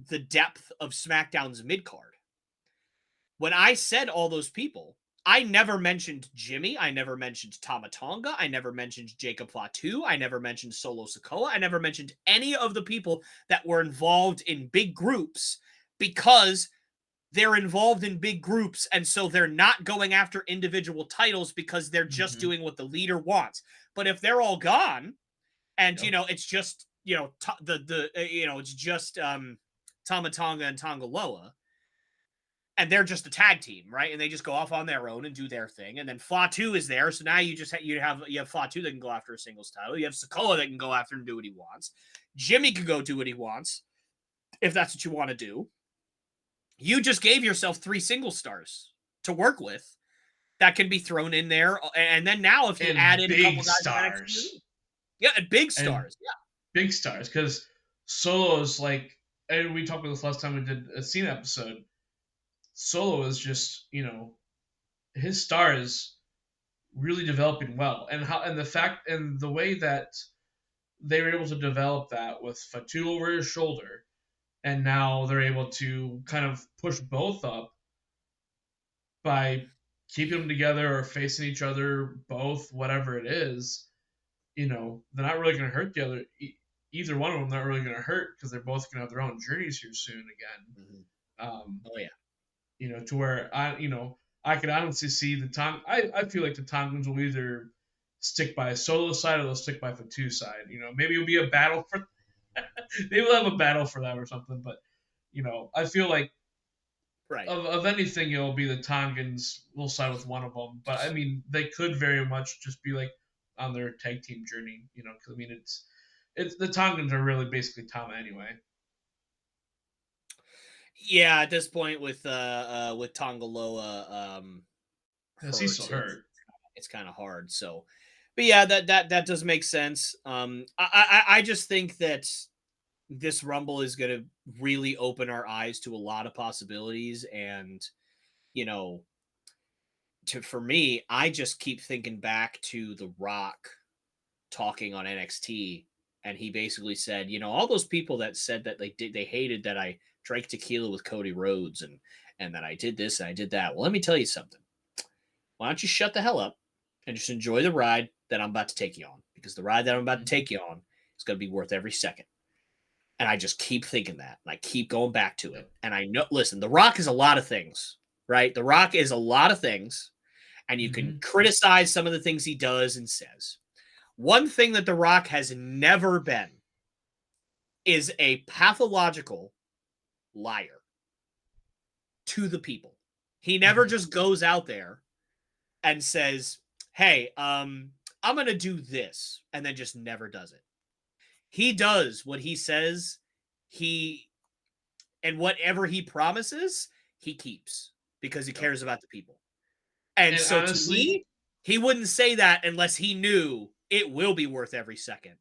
S1: the depth of SmackDown's mid card, when I said all those people, I never mentioned Jimmy. I never mentioned Tama Tonga. I never mentioned Jacob Fatu. I never mentioned Solo Sikoa. I never mentioned any of the people that were involved in big groups because they're involved in big groups. And so they're not going after individual titles because they're just
S2: Mm-hmm.
S1: doing what the leader wants. But if they're all gone and,
S2: Yep.
S1: it's just, it's just Tama Tonga and Tongaloa, and they're just a tag team, right? And they just go off on their own and do their thing. And then Fatu is there, so now you just you have Fatu that can go after a singles title. You have Sikoa that can go after and do what he wants. Jimmy can go do what he wants if that's what you want to do. You just gave yourself 3 single stars to work with that can be thrown in there. And then now, if you add
S2: And
S1: in a
S2: big
S1: couple guys from NXT,
S2: stars.
S1: yeah, and big
S2: And
S1: stars, yeah.
S2: big stars. Because Solo's like, and we talked about this last time we did a scene episode. Solo is just, his star is really developing well. And the fact and the way that they were able to develop that with Fatu over his shoulder, and now they're able to kind of push both up by keeping them together or facing each other, both, whatever it is. They're not really going to hurt the other. Either one of them not really going to hurt because they're both going to have their own journeys here soon again.
S1: Mhm.
S2: Um,
S1: Oh yeah.
S2: to where I could honestly see the time. I feel like the Tongans will either stick by a Solo side or they'll stick by the two side. Maybe it'll be a battle for. Maybe we'll have a battle for that or something. But I feel like
S1: Right.
S2: of anything, it'll be the Tongans will side with one of them. But I mean, they could very much just be like on their tag team journey. Because I mean, it's the Tongans are really basically Tama anyway.
S1: Yeah, at this point with Tongaloa
S2: Because he's
S1: hurt,
S2: still hurt.
S1: it's kind of hard. So, but yeah, that does make sense. I just think that this Rumble is going to really open our eyes to a lot of possibilities, and you know, for me, I just keep thinking back to The Rock talking on NXT, and he basically said, all those people that said that they hated that I drank tequila with Cody Rhodes and that I did this and I did that. Well, let me tell you something. Why don't you shut the hell up and just enjoy the ride that I'm about to take you on? Because the ride that I'm about to
S2: Mm-hmm.
S1: take you on is going to be worth every second. And I just keep thinking that, and I keep going back to it.
S2: Yep.
S1: And I know, listen, The Rock is a lot of things, right? The Rock is a lot of things, and you can
S2: Mm-hmm.
S1: criticize some of the things he does and says. One thing that The Rock has never been is a pathological liar to the people. He never
S2: Mm-hmm.
S1: just goes out there and says, "Hey, I'm going to do this, and then just never does it. He does what he says, and whatever he promises, he keeps because he cares about the people. And so
S2: honestly,
S1: to me, he wouldn't say that unless he knew it will be worth every second.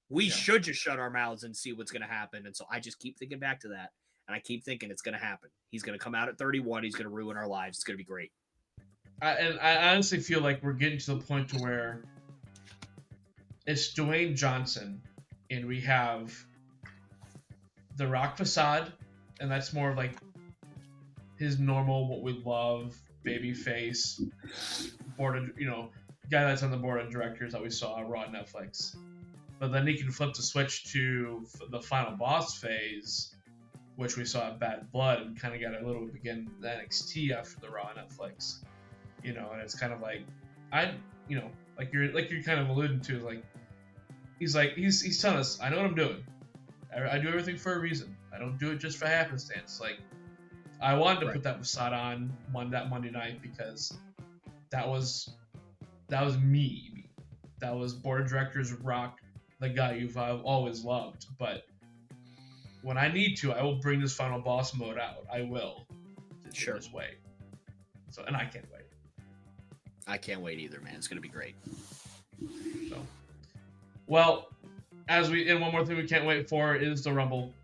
S1: We should just shut our mouths and see what's going to happen. And so I just keep thinking back to that. And I keep thinking it's going to happen. He's going to come out at 31. He's going to ruin our lives. It's going to be great.
S2: I honestly feel like we're getting to the point to where it's Dwayne Johnson, and we have the Rock facade, and that's more of like his normal, what we love, baby face, board of, guy that's on the board of directors that we saw on Raw Netflix. But then he can flip the switch to the final boss phase, which we saw at Bad Blood, and kind of got a little begin the NXT after the Raw Netflix. And it's kind of like like you're kind of alluding to, like he's telling us, I know what I'm doing. I do everything for a reason. I don't do it just for happenstance. Like, I wanted to put that facade on that Monday night because that was me. That was board of directors Rock, the guy I've always loved. But when I need to, I will bring this final boss mode out. I will.
S1: Sure.
S2: This way. So, and I can't wait.
S1: I can't wait either, man. It's going to be great.
S2: So, well, and one more thing we can't wait for is the Rumble.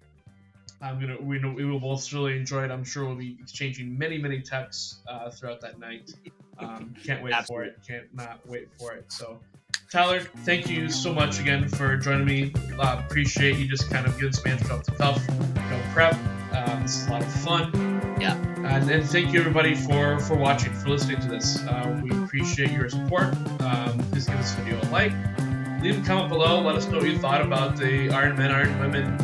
S2: We will both really enjoy it. I'm sure we'll be exchanging many texts throughout that night. Can't wait for it. Can't not wait for it. So, Tyler, thank you so much again for joining me. Appreciate you just kind of giving some answers off the cuff, no prep. This is a lot of fun.
S1: Yeah.
S2: And thank you everybody for watching, for listening to this. We appreciate your support. Please give this video a like. Leave a comment below. Let us know what you thought about the Iron Men, Iron Women,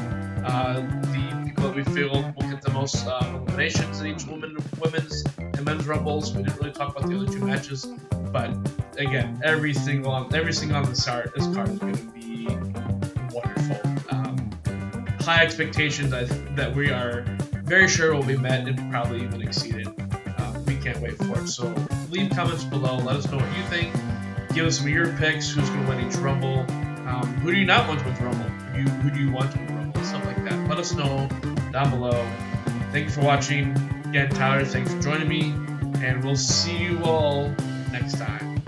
S2: the people that we feel will get the most eliminations in each women's and men's rumbles. We didn't really talk about the other two matches, but again, everything on this card is going to be wonderful. High expectations that we are very sure will be met and probably even exceeded. We can't wait for it. So leave comments below. Let us know what you think. Give us some of your picks. Who's going to win each Rumble? Who do you not want to win the Rumble? Who do you want to win the Rumble? Stuff like that. Let us know down below. Thank you for watching. Again, Tyler, thanks for joining me. And we'll see you all next time.